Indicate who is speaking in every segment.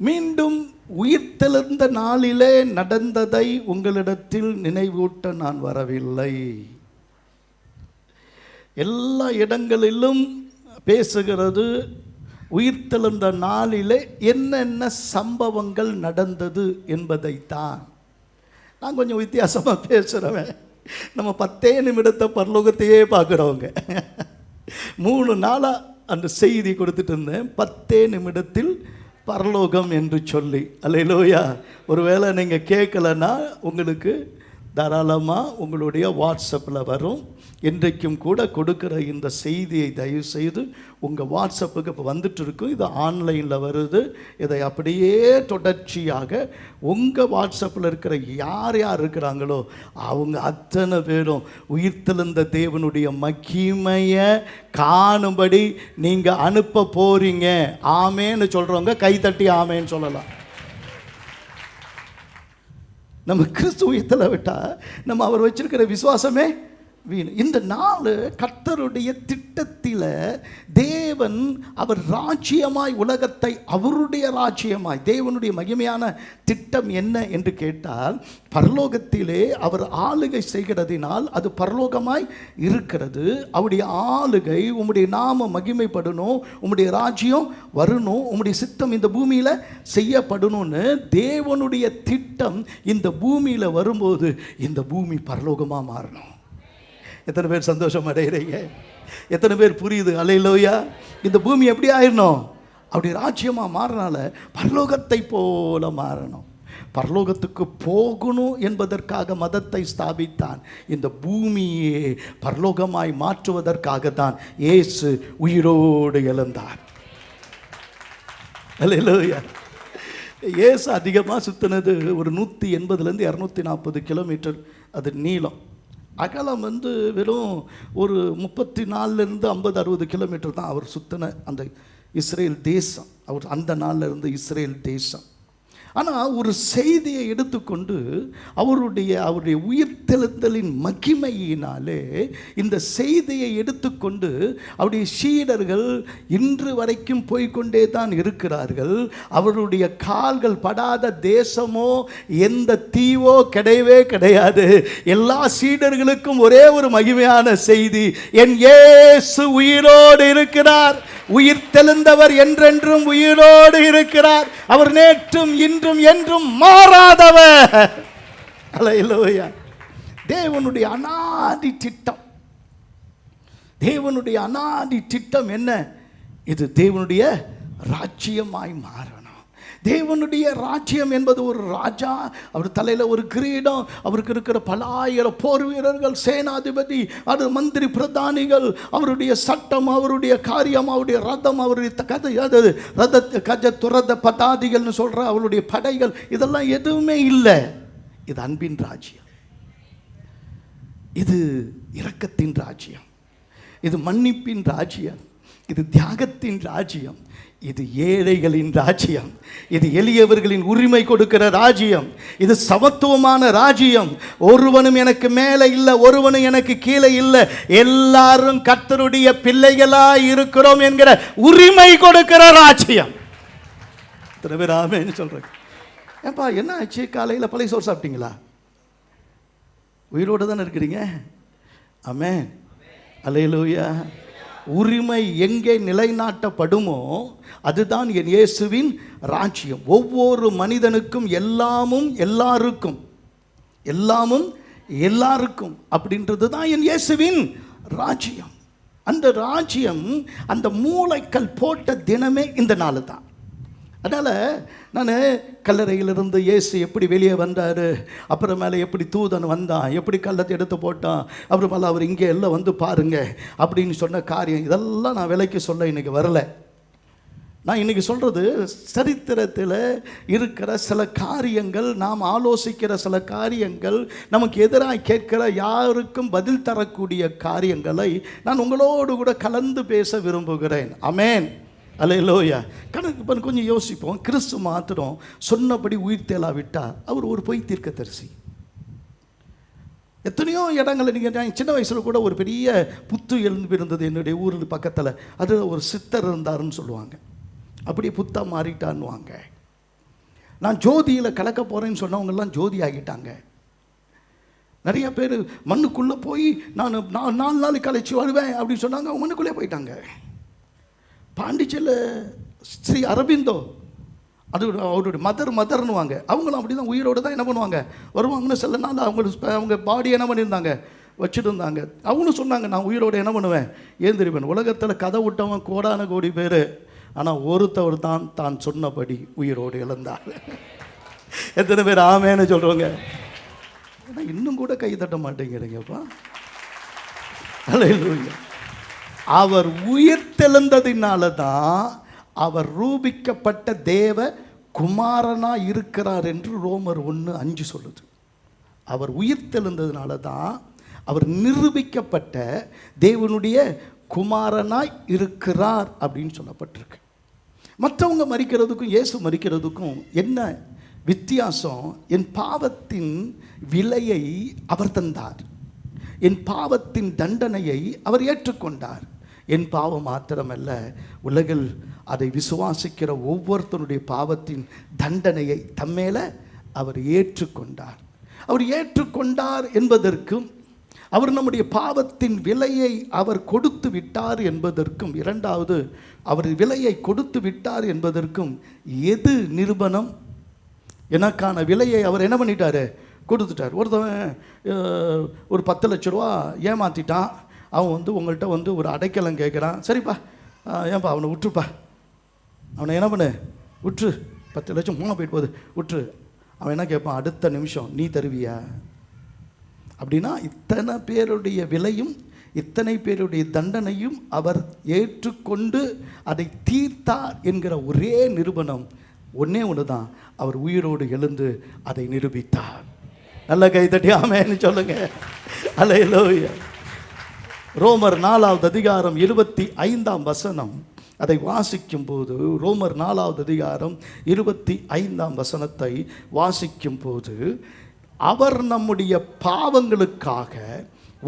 Speaker 1: மீண்டும் உயிர்த்தெழுந்த நாளிலே நடந்ததை உங்களிடத்தில் நினைவூட்ட நான் வரவில்லை. எல்லா இடங்களிலும் பேசுகிறது உயிர்த்தெழுந்த நாளிலே என்னென்ன சம்பவங்கள் நடந்தது என்பதைத்தான். நான் கொஞ்சம் வித்தியாசமாக பேசுகிறவன். நம்ம 10 நிமிடத்தை பரலோகத்தையே பார்க்குறவங்க. 3 நாளாக அந்த செய்தி கொடுத்துட்டு இருந்தேன், 10 நிமிடத்தில் பரலோகம் என்று சொல்லி. அல்லேலூயா. ஒருவேளை நீங்கள் கேட்கலன்னா உங்களுக்கு தாராளமாக உங்களுடைய வாட்ஸ்அப்பில் வரும். இன்றைக்கும் கூட கொடுக்குற இந்த செய்தியை தயவு செய்து உங்கள் வாட்ஸ்அப்புக்கு இப்போ வந்துட்டு இருக்கும். இது ஆன்லைனில் வருது. இதை அப்படியே தொடர்ச்சியாக உங்கள் வாட்ஸ்அப்பில் இருக்கிற யார் யார் இருக்கிறாங்களோ அவங்க அத்தனை பேரும் உயிர்த்தெழுந்த தேவனுடைய மகிமையை காணும்படி நீங்கள் அனுப்ப போகிறீங்க. ஆமேன்னு சொல்கிறவங்க கைத்தட்டி ஆமேன்னு சொல்லலாம். நம்ம கிறிஸ்து உயிர்த்தெழ விட்டால் நம்ம அவர் வச்சிருக்கிற விசுவாசமே வீண். இந்த நாள் கர்த்தருடைய திட்டத்தில் தேவன் அவர் ராஜ்யமாய் உலகத்தை அவருடைய ராஜ்யமாய், தேவனுடைய மகிமையான திட்டம் என்ன என்று கேட்டால், பரலோகத்திலே அவர் ஆளுகை செய்கிறதினால் அது பரலோகமாய் இருக்கிறது. அவருடைய ஆளுகை, உம்முடைய நாம மகிமைப்படணும், உம்முடைய ராஜ்யம் வரணும், உம்முடைய சித்தம் இந்த பூமியில் செய்யப்படணும்னு தேவனுடைய திட்டம் இந்த பூமியில் வரும்போது இந்த பூமி பரலோகமாக மாறணும். எத்தனை பேர் சந்தோஷம் அடைகிறீங்க? எத்தனை பேர் புரியுது? அல்லேலூயா. இந்த பூமி எப்படி ஆயிடணும்? அப்படி ராஜ்யமாக மாறினால பரலோகத்தை போல மாறணும். பரலோகத்துக்கு போகணும் என்பதற்காக மதத்தை ஸ்தாபித்தான். இந்த பூமியை பரலோகமாய் மாற்றுவதற்காக தான் இயேசு உயிரோடு எழுந்தார். அல்லேலூயா. இயேசு அதிகமாக சுற்றினது ஒரு 180 240 கிலோமீட்டர் அது நீளம். அகலம் வெறும் ஒரு 34 50 கிலோமீட்டர் தான் அவர் சுற்றின அந்த இஸ்ரேல் தேசம். அவர் அந்த நாளிலிருந்து இஸ்ரேல் தேசம். ஆனால் ஒரு செய்தியை எடுத்துக்கொண்டு அவருடைய உயிர்த்தெழுதலின் மகிமையினாலே இந்த செய்தியை எடுத்துக்கொண்டு அவருடைய சீடர்கள் இன்று வரைக்கும் போய்கொண்டே தான் இருக்கிறார்கள். அவருடைய கால்கள் படாத தேசமோ எந்த தீவோ கிடையவே கிடையாது. எல்லா சீடர்களுக்கும் ஒரே ஒரு மகிமையான செய்தி, என் இயேசு உயிரோடு இருக்கிறார், உயிர்த்தெழுந்தவர் என்றென்றும் உயிரோடு இருக்கிறார், அவர் நேற்றும் இன்றும் என்றும் மாறாதவர். அல்லேலூயா. தேவனுடைய அநாதி திட்டம், தேவனுடைய அநாதி திட்டம் என்ன? இது தேவனுடைய ராஜ்யமாய் மாறணும். தேவனுடைய ராஜ்யம் என்பது ஒரு ராஜா, அவர் தலையில் ஒரு கிரீடம், அவருக்கு இருக்கிற பல ஆயிரம் போர் வீரர்கள், சேனாதிபதி, அது மந்திரி பிரதானிகள், அவருடைய சட்டம், அவருடைய காரியம், அவருடைய ரதம், அவருடைய கதை, அது ரத கஜ துரத பதாதிகள்னு சொல்கிற அவருடைய படைகள், இதெல்லாம் எதுவுமே இல்லை. இது அன்பின் ராஜ்யம், இது இரக்கத்தின் ராஜ்யம், இது மன்னிப்பின் ராஜ்யம், இது தியாகத்தின் ராஜ்யம், இது ஏழைகளின் ராஜ்யம், இது எளியவர்களின் உரிமை கொடுக்கிற ராஜ்யம், இது சமத்துவமான ராஜ்யம். ஒருவனும் எனக்கு மேலே இல்லை, ஒருவனும் எனக்கு கீழே இல்லை, எல்லாரும் கர்த்தருடைய பிள்ளைகளாய் இருக்கிறோம் என்கிற உரிமை கொடுக்கிற ராஜ்யம். இத்தனை பேர் ஆமென்னு சொல்றேன். ஏப்பா என்ன ஆச்சு? காலையில் பழைய சோறு சாப்பிட்டீங்களா? உயிரோடு தானே இருக்கிறீங்க. ஆமென். அல்லேலூயா. உரிமை எங்கே நிலைநாட்டப்படுமோ அதுதான் என் இயேசுவின் ராஜ்யம். ஒவ்வொரு மனிதனுக்கும் எல்லாமும் எல்லாருக்கும், எல்லாமும் எல்லாருக்கும் அப்படின்றது தான் என் இயேசுவின் ராஜ்யம். அந்த ராஜ்யம் அந்த மூளைக்கல் போட்ட தினமே இந்த நாள் தான். அதனால் நான் கல்லறையிலிருந்து இயேசு எப்படி வெளியே வந்தார், அப்புறமேலே எப்படி தூதன் வந்தான், எப்படி கல்லத்தை எடுத்து போட்டான், அப்புறமேல அவர் இங்கே எல்லாம் வந்து பாருங்க அப்படின்னு சொன்ன காரியம், இதெல்லாம் நான் விலைக்கு சொல்ல இன்றைக்கி வரலை. நான் இன்றைக்கி சொல்கிறது சரித்திரத்தில் இருக்கிற சில காரியங்கள், நாம் ஆலோசிக்கிற சில காரியங்கள், நமக்கு எதிராக கேட்கிற யாருக்கும் பதில் தரக்கூடிய காரியங்களை நான் உங்களோடு கூட கலந்து பேச விரும்புகிறேன். ஆமென். அல்லேலூயா. இப்போ கொஞ்சம் யோசிப்போம். கிறிஸ்து மாத்திரம் சொன்னபடி உயிர் தேலாவிட்டால் அவர் ஒரு பொய் தீர்க்கதரிசி. எத்தனையோ இடங்களில் நீங்கள் சின்ன வயசில் கூட ஒரு பெரிய புத்து எழுந்து இருந்தது என்னுடைய ஊரில் பக்கத்தில். அது ஒரு சித்தர் இருந்தாருன்னு சொல்லுவாங்க. அப்படி புத்தா மாறிட்டான்னுவாங்க. நான் ஜோதியில் கலக்க போகிறேன்னு சொன்னவங்கெல்லாம் ஜோதி ஆகிட்டாங்க. நிறைய பேர் மண்ணுக்குள்ளே போய் நான் 4 நாள் கழிச்சு வருவேன் அப்படின்னு சொன்னாங்க, அவங்க மண்ணுக்குள்ளே போயிட்டாங்க. பாண்டிச்சேரியில் ஸ்ரீ அரவிந்தோ, அது அவருடைய மதர்னுவாங்க, அவங்களும் அப்படி தான் உயிரோடு தான் என்ன பண்ணுவாங்க வருவாங்கன்னு சில நாள் அவங்க பாடி என்ன பண்ணியிருந்தாங்க வச்சுட்டு இருந்தாங்க. அவங்களும் சொன்னாங்க, நான் உயிரோடு என்ன பண்ணுவேன் ஏந்திருப்பேன். உலகத்தில் கதை விட்டவன் கோடான கோடி பேர், ஆனால் ஒருத்தவர் தான் சொன்னபடி உயிரோடு இழந்தார். எத்தனை பேர் ஆமேன்னு சொல்கிறவங்க? இன்னும் கூட கை தட்ட மாட்டேங்கிறீங்கப்பா. அல்லேலூயா. அவர் உயிர் தெழுந்ததினால தான் அவர் ரூபிக்கப்பட்ட தேவ குமாரனா இருக்கிறார் என்று ரோமர் 1:5 சொல்லுது. அவர் உயிர் தெழுந்ததினால தான் அவர் நிரூபிக்கப்பட்ட தேவனுடைய குமாரனாய் இருக்கிறார் அப்படின்னு சொல்லப்பட்டிருக்கு. மற்றவங்க மரிக்கிறதுக்கும் இயேசு மரிக்கிறதுக்கும் என்ன வித்தியாசம்? என் பாவத்தின் விலையை அவர் தந்தார், என் பாவத்தின் தண்டனையை அவர் ஏற்றுக்கொண்டார். என் பாவம் மாத்திரமல்ல, உலகில் அதை விசுவாசிக்கிற ஒவ்வொருத்தருடைய பாவத்தின் தண்டனையை தம்மேல அவர் ஏற்றுக்கொண்டார். அவர் ஏற்றுக்கொண்டார் என்பதற்கும், அவர் நம்முடைய பாவத்தின் விலையை அவர் கொடுத்து விட்டார் என்பதற்கும், இரண்டாவது அவர் விலையை கொடுத்து விட்டார் என்பதற்கும் எது நிரூபணம்? எனக்கான விலையை அவர் என்ன பண்ணிட்டாரு? கொடுத்துட்டார். ஒருத்தவன் ஒரு 10 லட்ச ரூபா ஏமாற்றிட்டான். அவன் உங்கள்கிட்ட ஒரு அடைக்கலம் கேட்குறான். சரிப்பா, ஏன்பா அவனை விட்டுருப்பா, அவனை என்ன பண்ணு விட்டுரு, 10 லட்சம் மூணாக போயிட்டு போகுது விட்டுரு. அவன் என்ன கேட்பான்? அடுத்த நிமிஷம் நீ தருவியா? அப்படின்னா இத்தனை பேருடைய விலையும் இத்தனை பேருடைய தண்டனையும் அவர் ஏற்றுக்கொண்டு அதை தீர்த்தார் என்கிற ஒரே நிரூபணம் ஒன்றே ஒன்று தான், அவர் உயிரோடு எழுந்து அதை நிரூபித்தார். நல்ல கைத்தட்டி ஆமென்னு சொல்லுங்க. அல்லேலூயா. ரோமர் 4வது அதிகாரம் 25ஆம் வசனம், அதை வாசிக்கும் போது, ரோமர் 4வது அதிகாரம் 25ஆம் வசனத்தை வாசிக்கும் போது, அவர் நம்முடைய பாவங்களுக்காக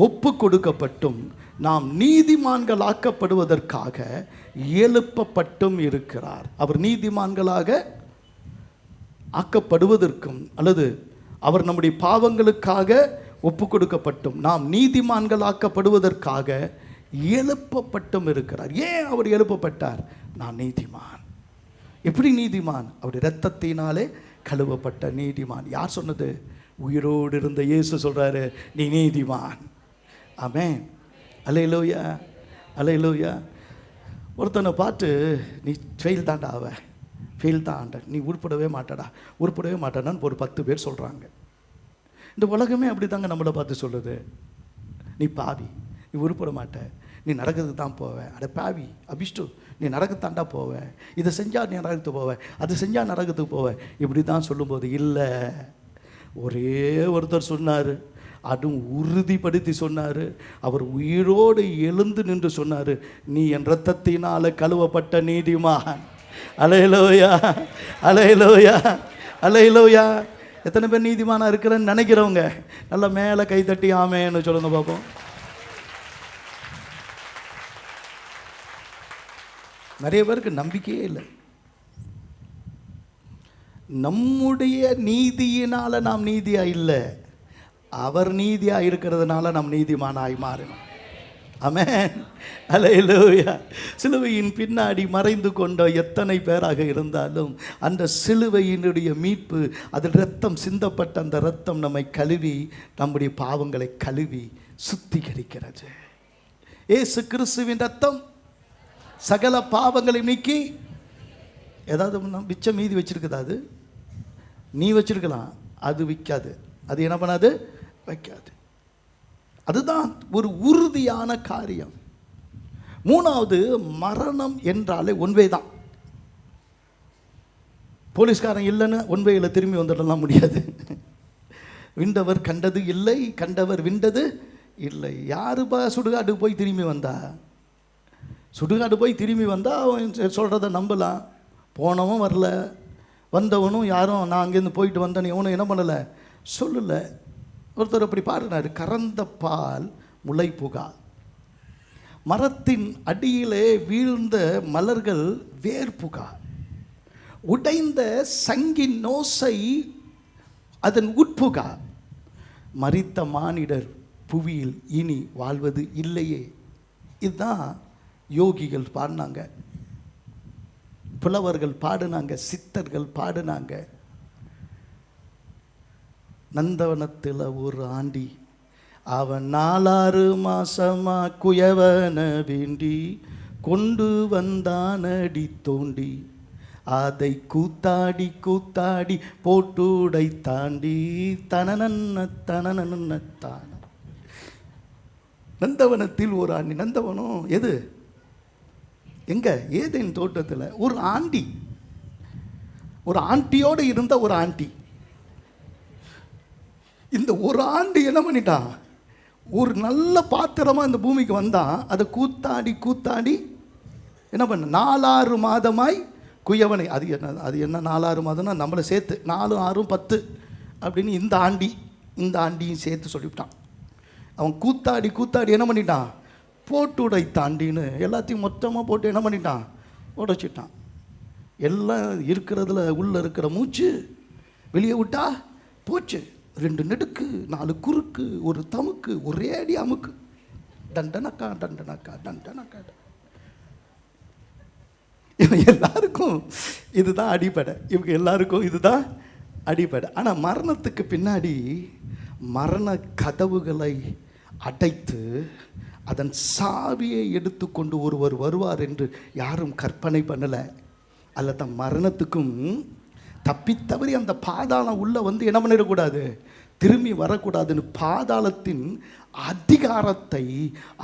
Speaker 1: ஒப்பு கொடுக்கப்பட்டும் நாம் நீதிமான்களாக்கப்படுவதற்காக எழுப்பப்பட்டும் இருக்கிறார். அவர் நீதிமான்களாக ஆக்கப்படுவதற்கும், அல்லது அவர் நம்முடைய பாவங்களுக்காக ஒப்பு கொடுக்கப்பட்டும் நாம் நீதிமான்களாக்கப்படுவதற்காக எழுப்பப்பட்டும் இருக்கிறார். ஏன் அவர் எழுப்பப்பட்டார்? நான் நீதிமான். எப்படி நீதிமான்? அவருடைய இரத்தத்தினாலே கழுவப்பட்ட நீதிமான். யார் சொன்னது? உயிரோடு இருந்த இயேசு சொல்றாரு, நீ நீதிமான். ஆமென். அல்லேலூயா, அல்லேலூயா. ஒருத்தனை பார்த்து, நீ ஃபெயில் தாண்டா, ஃபெயில் தான் ஆண்ட, நீ உருப்படவே மாட்டாடான்னு ஒரு 10 பேர் சொல்கிறாங்க. இந்த உலகமே அப்படி தாங்க நம்மளை பார்த்து சொல்லுது. நீ பாவி, நீ உருப்பட மாட்ட, நீ நரகத்துக்கு தான் போவ, அட பாவி அபிஷ்டு, நீ நரகத்தாண்டா போவ, இதை செஞ்சால் நீ நரகத்துக்கு போவ, அது செஞ்சால் நரகத்துக்கு போவ, இப்படி தான் சொல்லும்போது, இல்லை, ஒரே ஒருத்தர் சொன்னார், அதுவும் உறுதிப்படுத்தி சொன்னார். அவர் உயிரோடு எழுந்து நின்று சொன்னார், நீ என் இரத்தத்தினால கழுவப்பட்ட நீதிமான். அல்லேலூயா, அல்லேலூயா, அல்லேலூயா. எத்தனை பேர் நீதிமானா இருக்கிறேன்னு நினைக்கிறவங்க நல்லா மேலே கை தட்டி ஆமேன்னு சொல்லுங்க பார்ப்போம். நிறைய பேருக்கு நம்பிக்கையே இல்லை. நம்முடைய நீதியினால நாம் நீதியா இல்லை, அவர் நீதியா இருக்கிறதுனால நாம் நீதிமானாய் மாறணும். ஆமென். அல்லேலூயா. சிலுவையின் பின்னாடி மறைந்து கொண்ட எத்தனை பேராக இருந்தாலும் அந்த சிலுவையினுடைய மீட்பு, அதில் இரத்தம் சிந்தப்பட்ட அந்த இரத்தம் நம்மை கழுவி, நம்முடைய பாவங்களை கழுவி சுத்திகரிக்கிறது. இயேசு கிறிஸ்துவின் இரத்தம் சகல பாவங்களை நீக்கி, ஏதாவது மிச்சம் மீதி வச்சிருக்குதா? அது நீ வச்சிருக்கலாம், அது விற்காது. அது என்ன பண்ணாது? வைக்காது. அதுதான் ஒரு உறுதியான காரியம். மூணாவது, மரணம் என்றாலே ஒன்வே தான். போலீஸ்காரன் இல்லைன்னு ஒன்வேயில் திரும்பி வந்துடலாம் முடியாது. விண்டவர் கண்டது இல்லை, கண்டவர் விண்டது இல்லை. யாருப்பா சுடுகாட்டுக்கு போய் திரும்பி வந்தா? சுடுகாடு போய் திரும்பி வந்தால் அவன் சொல்கிறத நம்பலாம். போனவன் வரல, வந்தவனும் யாரும் நான் அங்கேருந்து போயிட்டு வந்தேன்னு எவனும் என்ன பண்ணலை, சொல்லலை. ஒருத்தர் அப்படி பாடினார், கறந்த பால் முளை புகா, மரத்தின் அடியிலே வீழ்ந்த மலர்கள் வேர் புகா, உடைந்த சங்கின் ஓசை அதன் உட்புகா. மரித்த மானிடர் புவியில் இனி வாழ்வது இல்லையே. இதுதான் யோகிகள் பாடினாங்க, புலவர்கள் பாடினாங்க, சித்தர்கள் பாடினாங்க. நந்தவனத்தில் ஒரு ஆண்டி, அவன் 4 மாசமா குயவன வேண்டி கொண்டு வந்தானடி தோண்டி, அதை கூத்தாடி கூத்தாடி போட்டுடை தாண்டி தனனன்ன தனனன்ன. நந்தவனத்தில் ஒரு ஆண்டி. நந்தவனம் எது? எங்க? ஏதேன் தோட்டத்தில் ஒரு ஆண்டி, ஒரு ஆண்டியோடு இருந்த ஒரு ஆண்டி. இந்த ஒரு ஆண்டி என்ன பண்ணிட்டான்? ஒரு நல்ல பாத்திரமா இந்த பூமிக்கு வந்தான். அதை கூத்தாடி கூத்தாடி என்ன பண்ண? 4 மாதமாய் குயவனை. அது என்ன 4 மாதம்னா நம்மளை சேர்த்து 4 6 10 அப்படின்னு இந்த ஆண்டியும் சேர்த்து சொல்லிவிட்டான். அவன் கூத்தாடி கூத்தாடி என்ன பண்ணிட்டான்? போட்டுடை தாண்டின்னு எல்லாத்தையும் மொத்தமாக போட்டு என்ன பண்ணிட்டான்? உடைச்சிட்டான். எல்லாம் இருக்கிறதுல உள்ள இருக்கிற மூச்சு வெளியே விட்டா போச்சு. 2 நெடுக்கு, 4 குறுக்கு, ஒரு தமுக்கு, ஒரே அடி அமுக்கு. தண்டனக்கா தண்டனக்கா தண்டனக்கா. இவங்க எல்லாருக்கும் இதுதான் அடிப்படை. இவங்க எல்லாருக்கும் இதுதான் அடிப்படை. ஆனால் மரணத்துக்கு பின்னாடி மரண கதவுகளை அடைத்து அதன் சாவியை எடுத்துக்கொண்டு ஒருவர் வருவார் என்று யாரும் கற்பனை பண்ணலை. அல்லது மரணத்துக்கும் தப்பித்தவறி அந்த பாதாளம் உள்ள வந்து என்ன பண்ணிடக்கூடாது? திரும்பி வரக்கூடாதுன்னு பாதாளத்தின் அதிகாரத்தை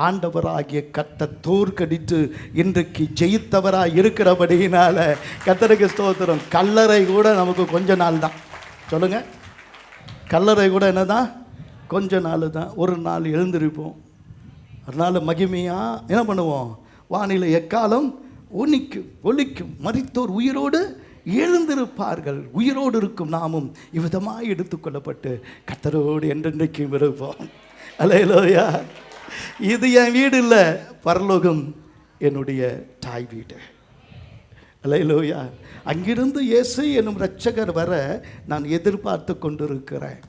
Speaker 1: ஆண்டவராகிய கர்த்தர் தோற்கடித்து இன்றைக்கு ஜெயித்தவராக இருக்கிறபடியினால கர்த்தருக்கு ஸ்தோத்திரம். கல்லறை கூட நமக்கு கொஞ்ச நாள் தான். சொல்லுங்க, கல்லறை கூட என்னதான்? கொஞ்ச நாள் தான். ஒரு நாள் எழுந்திருப்போம். அதனால மகிமையாக என்ன பண்ணுவோம்? வானிலை எக்காலம் ஒலிக்கும், மரித்தோர் உயிரோடு எழுந்திருப்பார்கள். உயிரோடு இருக்கும் நாமும் இவ்விதமாக எடுத்துக்கொள்ளப்பட்டு கர்த்தரோடு என்றென்றைக்கும் இருப்போம். அல்லேலூயா. இது என் வீடு இல்லை, பரலோகம் என்னுடைய தாய் வீடு. அல்லேலூயா. அங்கிருந்து இயேசு என்னும் இரட்சகர் வர நான் எதிர்பார்த்து கொண்டிருக்கிறேன்.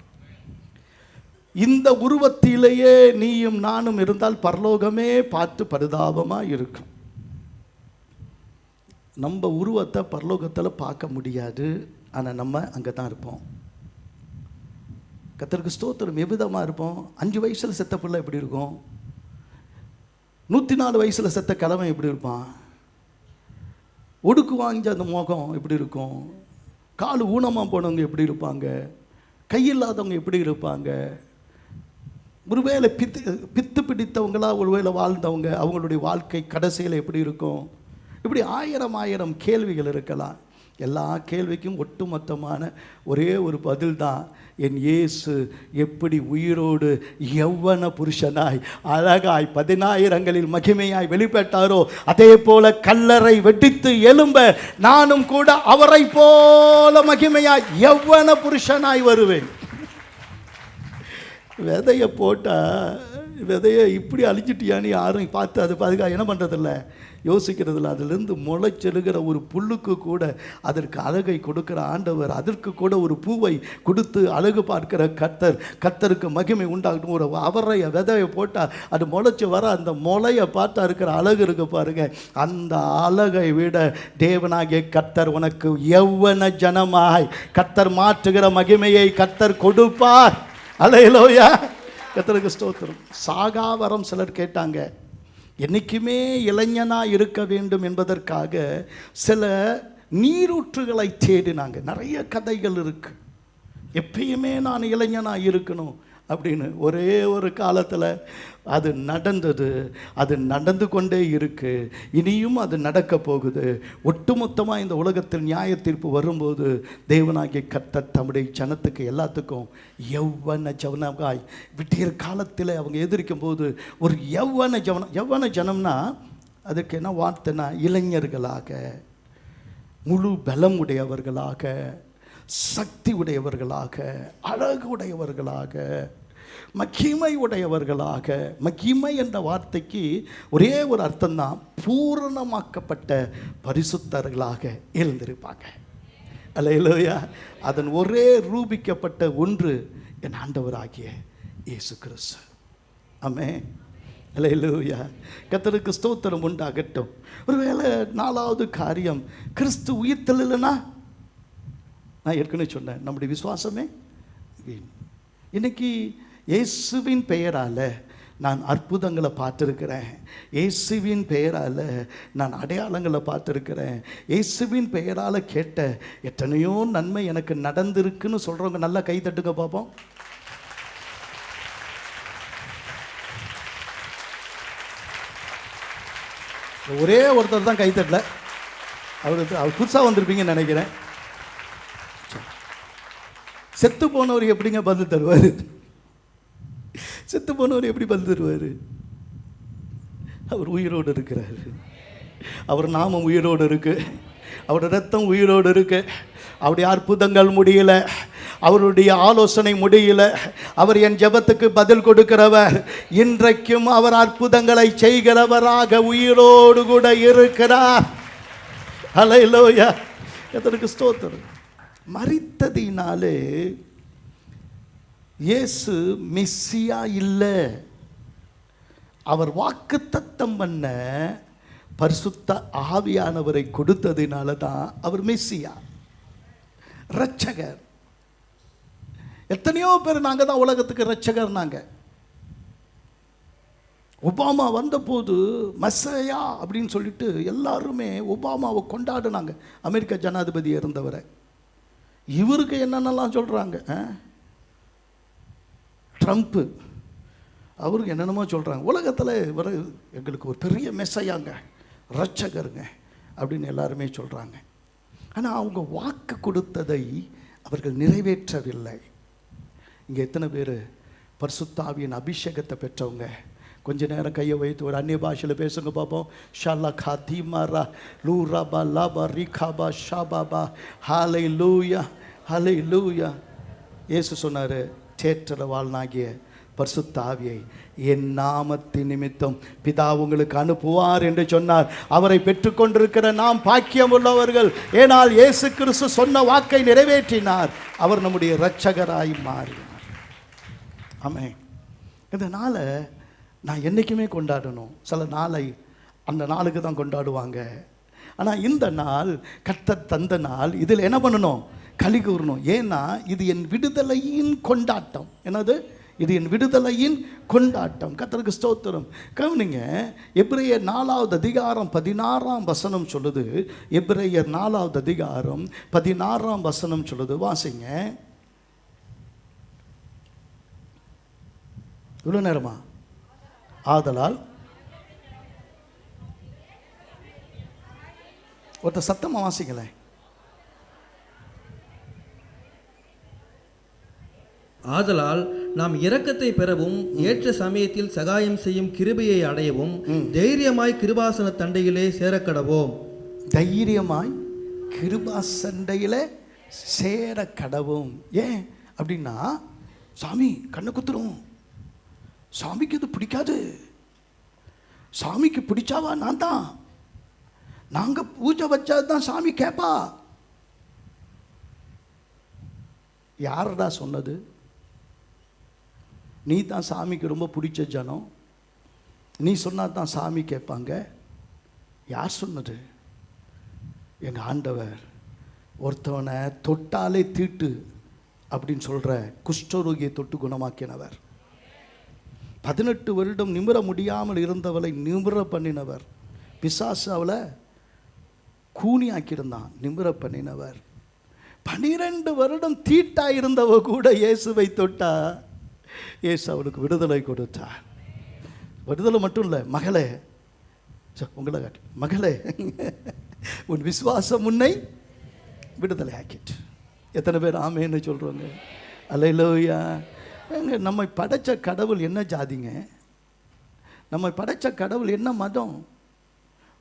Speaker 1: இந்த உருவத்திலேயே நீயும் நானும் இருந்தால் பரலோகமே பார்த்து பரிதாபமாக இருக்கும். நம்ம உருவத்தை பரலோகத்தில் பார்க்க முடியாது. ஆனால் நம்ம அங்கே தான் இருப்போம். கர்த்தருக்கு ஸ்தோத்திரம். எவ்விதமாக இருப்போம்? 5 வயசில் செத்த பிள்ளை எப்படி இருக்கும்? 104 வயசில் செத்த கிழமை எப்படி இருப்பான்? ஒடுக்கு வாங்கி அந்த முகம் எப்படி இருக்கும்? கால் ஊனமாக போனவங்க எப்படி இருப்பாங்க? கையில்லாதவங்க எப்படி இருப்பாங்க? ஒருவேளை பித்து பிடித்தவங்களா ஒருவேளை வாழ்ந்தவங்க, அவங்களுடைய வாழ்க்கை கடைசியில் எப்படி இருக்கும்? இப்படி 1000 கேள்விகள் இருக்கலாம். எல்லா கேள்விக்கும் ஒட்டுமொத்தமான ஒரே ஒரு பதில் தான், என் இயேசு எப்படி உயிரோடு யௌவன புருஷனாய் அழகாய் 10000ங்களில் மகிமையாய் வெளிப்பட்டாரோ, அதே போல கல்லறை வெடித்து எழும்ப நானும் கூட அவரை போல மகிமையாய் யௌவன புருஷனாய் வருவேன். விதையை போட்டால் விதையை இப்படி அழிச்சிட்டியான்னு யாரும் பார்த்து அது பாதுகாப்பு என்ன பண்ணுறதில்ல, யோசிக்கிறதில்ல. அதிலிருந்து முளைச்செழுகிற ஒரு புல்லுக்கு கூட அதற்கு அழகை கொடுக்கிற ஆண்டவர், அதற்கு கூட ஒரு பூவை கொடுத்து அழகு பார்க்கிற கர்த்தருக்கு மகிமை உண்டாகட்டும். ஒரு அவரை விதையை போட்டால் அது முளைச்சி வர அந்த முளையை பார்த்தா இருக்கிற அழகு இருக்கு பாருங்க. அந்த அழகை விட தேவனாகிய கர்த்தர் உனக்கு யௌவன ஜனமாய் கர்த்தர் மாற்றுகிற மகிமையை கர்த்தர் கொடுப்பார். அல்லேலூயா. கர்த்தருக்கு ஸ்தோத்திரம். சாகாவரம் சிலர் கேட்டாங்க. என்றைக்குமே இளைஞனாக இருக்க வேண்டும் என்பதற்காக சில நீரூற்றுகளை தேடினாங்க. நிறைய கதைகள் இருக்கு. எப்பயுமே நான் இளைஞனாக இருக்கணும் அப்படின்னு. ஒரே ஒரு காலத்தில் அது நடந்தது, அது நடந்து கொண்டே இருக்கு, இனியும் அது நடக்க போகுது. ஒட்டுமொத்தமாக இந்த உலகத்தில் நியாய தீர்ப்பு வரும்போது தேவனாகிய கர்த்தர் தம்முடைய ஜனத்துக்கு எல்லாத்துக்கும் யௌவன ஜனமாய் விட்டியற் காலத்தில் அவங்க எதிர்க்கும் போது ஒரு யௌவன ஜனம்னா அதுக்கு என்ன வார்த்தைனா, இளைஞர்களாக, முழு பலம் உடையவர்களாக, சக்தி உடையவர்களாக, அழகு உடையவர்களாக, மகிமை உடையவர்களாக. மகிமை என்ற வார்த்தைக்கு ஒரே ஒரு அர்த்தம்தான், பூரணமாக்கப்பட்ட பரிசுத்தர்களாக எழுந்திருப்பாங்க. அல்லேலூயா. அதன் ஒரே ரூபிக்கப்பட்ட ஒன்று என் ஆண்டவராகிய இயேசு கிறிஸ்து. ஆமென். அல்லேலூயா. கர்த்தருக்கு ஸ்தோத்திரம் உண்டாகட்டும். ஒருவேளை நாலாவது காரியம், கிறிஸ்து உயிர்த்தெழுலனா, நான் ஏற்கனவே சொன்னேன், நம்முடைய விசுவாசமே வீண். இன்னைக்கு இயேசுவின் பெயரால் நான் அற்புதங்களை பார்த்துருக்கிறேன், இயேசுவின் பெயரால் நான் அடையாளங்களை பார்த்துருக்கிறேன், இயேசுவின் பெயரால் கேட்ட எத்தனையோ நன்மை எனக்கு நடந்திருக்குன்னு சொல்கிறவங்க நல்லா கை தட்டுங்க பார்ப்போம். ஒரே ஒருத்தர் தான் கை தட்டல, அவர் புதுசாக வந்திருப்பீங்கன்னு நினைக்கிறேன். செத்து போனவர் எப்படிங்க பதில் தருவார்? செத்து போனவர் எப்படி பதில் தருவார்? அவர் உயிரோடு இருக்கிறார், அவர் நாமம் உயிரோடு இருக்கு, அவருடைய ரத்தம் உயிரோடு இருக்கு. அவருடைய அற்புதங்கள் முடியல, அவருடைய ஆலோசனை முடியல, அவர் என் ஜெபத்துக்கு பதில் கொடுக்கிறவர். இன்றைக்கும் அவர் அற்புதங்களை செய்கிறவராக உயிரோடு கூட இருக்கிறார். அல்லேலூயா. கர்த்தருக்கு ஸ்தோத்திரம். மரித்ததினாலே இயேசு மெஸ்ஸியா இல்லை. அவர் வாக்குத்தத்தம் பண்ண பரிசுத்த ஆவியானவரை கொடுத்ததினால தான் அவர் மெஸ்ஸியா, இரட்சகர். எத்தனையோ பேர் நாங்கள் தான் உலகத்துக்கு இரட்சகர். நாங்கள் ஒபாமா வந்தபோது மெஸ்ஸியா அப்படின்னு சொல்லிட்டு எல்லாருமே ஒபாமாவை கொண்டாடினாங்க. அமெரிக்க ஜனாதிபதி இருந்தவரை இவருக்கு என்னென்னலாம் சொல்கிறாங்க. ட்ரம்ப்பு அவருக்கு என்னென்னமோ சொல்கிறாங்க. உலகத்தில் இவர் எங்களுக்கு ஒரு பெரிய மெஸ்ஸையாங்க, இரட்சகருங்க அப்படின்னு எல்லாருமே சொல்கிறாங்க. ஆனால் அவங்க வாக்கு கொடுத்ததை அவர்கள் நிறைவேற்றவில்லை. இங்கே எத்தனை பேர் பரிசுத்த ஆவியின் அபிஷேகத்தை பெற்றவங்க? கொஞ்ச நேரம் கையை வைத்து ஒரு அந்நிய பாஷையில் பேசுங்க பார்ப்போம். ஷாலா காதிமாரா லூராபா லாபா ரிகாபா ஷாபாபா ஹாலை லூயா ஹலை லூயா. இயேசு சொன்னார், தேற்றல வாழ்நாகிய பரிசுத்த ஆவியை என் நாமத்தின் நிமித்தம் பிதா உங்களுக்கு அனுப்புவார் என்று சொன்னார். அவரை பெற்றுக்கொண்டிருக்கிற நாம் பாக்கியம் உள்ளவர்கள். ஏனால் இயேசு கிறிஸ்து சொன்ன வாக்கை நிறைவேற்றினார். அவர் நம்முடைய இரட்சகராய் மாறினார். ஆமென். இதனால் நான் என்றைக்குமே கொண்டாடணும். சில நாளை அந்த நாளுக்கு தான் கொண்டாடுவாங்க. ஆனால் இந்த நாள் கர்த்தர் தந்த நாள். இதில் என்ன பண்ணணும்? களி கூறணும். ஏன்னா இது என் விடுதலையின் கொண்டாட்டம். என்னது? இது என் விடுதலையின் கொண்டாட்டம். கர்த்தருக்கு ஸ்தோத்திரம். கவனிங்க, எபிரேயர் 4வது அதிகாரம் 16ஆம் வசனம் சொல்லுது. எபிரேயர் 4வது அதிகாரம் 16ஆம் வசனம் சொல்லுது. வாசிங்க. இவ்வளோ நேரமா? ஆதலால் ஒருத்தர் சத்தமாக வாசிங்களேன்.
Speaker 2: ஆதலால் நாம் இரக்கத்தை பெறவும் ஏற்ற சமயத்தில் சகாயம் செய்யும் கிருபையை அடையவும் தைரியமாய் கிருபாசன தண்டையிலே சேரக்கடவோம்.
Speaker 1: தைரியமாய் கிருபாசண்டையிலே சேரக்கடவும். ஏன் அப்படின்னா, சாமி கண்ணை குத்துரும், சாமிக்கு இது பிடிக்காது, சாமிக்கு பிடிச்சாவா நான் தான், நாங்கள் பூஜை வச்சாதான் சாமி கேட்பா. யாரடா சொன்னது? நீ தான் சாமிக்கு ரொம்ப பிடிச்ச ஜனம், நீ சொன்னா தான் சாமி கேட்பாங்க. யார் சொன்னது? எங்கள் ஆண்டவர் ஒருத்தவனை தொட்டாலே தீட்டு அப்படின்னு சொல்கிற குஷ்டரோகியை தொட்டு குணமாக்கினவர். 18 வருடம் நிமிர முடியாமல் இருந்தவளை நிமிர பண்ணினவர். பிசாசு அவளை கூனி ஆக்கியிருந்தான், நிமிர பண்ணினவர். 12 வருடம் தீட்டா இருந்தவ கூட இயேசுவை தொட்டா இயேசு அவளுக்கு விடுதலை கொடுத்தார். விடுதலை மட்டும் இல்லை, மகளே, உங்களை காட்டு, மகளே உன் விசுவாசம் உன்னை விடுதலை ஆக்கிட்டு. எத்தனை பேர் ஆமேன்னு சொல்கிறோங்க? அல்லேலூயா. நம்மை படைச்ச கடவுள் என்ன ஜாதிங்க? நம்மை படைச்ச கடவுள் என்ன மதம்?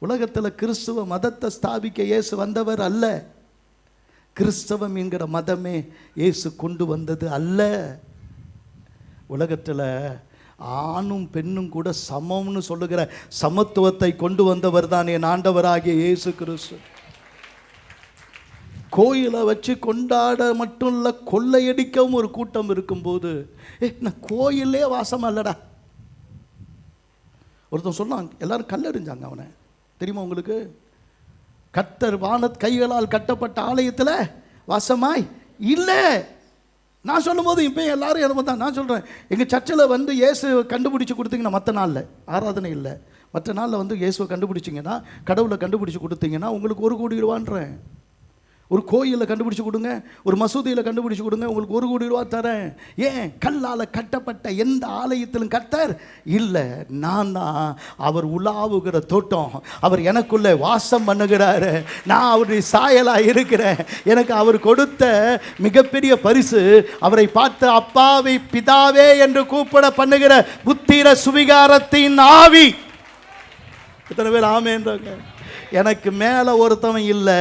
Speaker 1: உலகத்தில் கிறிஸ்துவ மதத்தை ஸ்தாபிக்க இயேசு வந்தவர் அல்ல. கிறிஸ்தவம் என்கிற மதமே இயேசு கொண்டு வந்தது அல்ல. உலகத்தில் ஆணும் பெண்ணும் கூட சமம்னு சொல்லுகிற சமத்துவத்தை கொண்டு வந்தவர் தான் என் ஆண்டவராகிய இயேசு கிறிஸ்து. கோயிலை வச்சு கொண்டாட மட்டும் இல்லை, கொள்ளையடிக்கவும் ஒரு கூட்டம் இருக்கும்போது நான் கோயிலே வாசமா இல்லடா. ஒருத்தன் சொன்னான், எல்லாரும் கல்லெறிஞ்சாங்க அவனை, தெரியுமா உங்களுக்கு? கர்த்தர் கைகளால் கட்டப்பட்ட ஆலயத்தில் வாசமாய் இல்லை. நான் சொல்லும் போது இப்போ எல்லாரும் என்ன தான் நான் சொல்கிறேன், எங்கள் சர்ச்சில் வந்து இயேசு கண்டுபிடிச்சி கொடுத்தீங்கன்னா, மற்ற நாளில் ஆராதனை இல்லை, மற்ற நாளில் வந்து இயேசுவை கண்டுபிடிச்சிங்கன்னா, கடவுளை கண்டுபிடிச்சி கொடுத்தீங்கன்னா உங்களுக்கு 1 கோடி ரூபான்றேன். ஒரு கோயிலில் கண்டுபிடிச்சி கொடுங்க, ஒரு மசூதியில் கண்டுபிடிச்சி கொடுங்க, உங்களுக்கு 1 கோடி ரூபா தரேன். ஏன்? கல்லால் கட்டப்பட்ட எந்த ஆலயத்திலும் கர்த்தர் இல்லை, நான் தான் அவர் உலாவுகிற தோட்டம். அவர் எனக்குள்ளே வாசம் பண்ணுகிறாரு, நான் அவருடைய சாயலாக இருக்கிறேன். எனக்கு அவர் கொடுத்த மிகப்பெரிய பரிசு, அவரை பார்த்து அப்பாவை பிதாவே என்று கூப்பிட பண்ணுகிற புத்திர சுவிகாரத்தின் ஆவி. எத்தனை பேர் ஆமேன்றாங்க? எனக்கு மேலே ஒருத்தவன் இல்லை,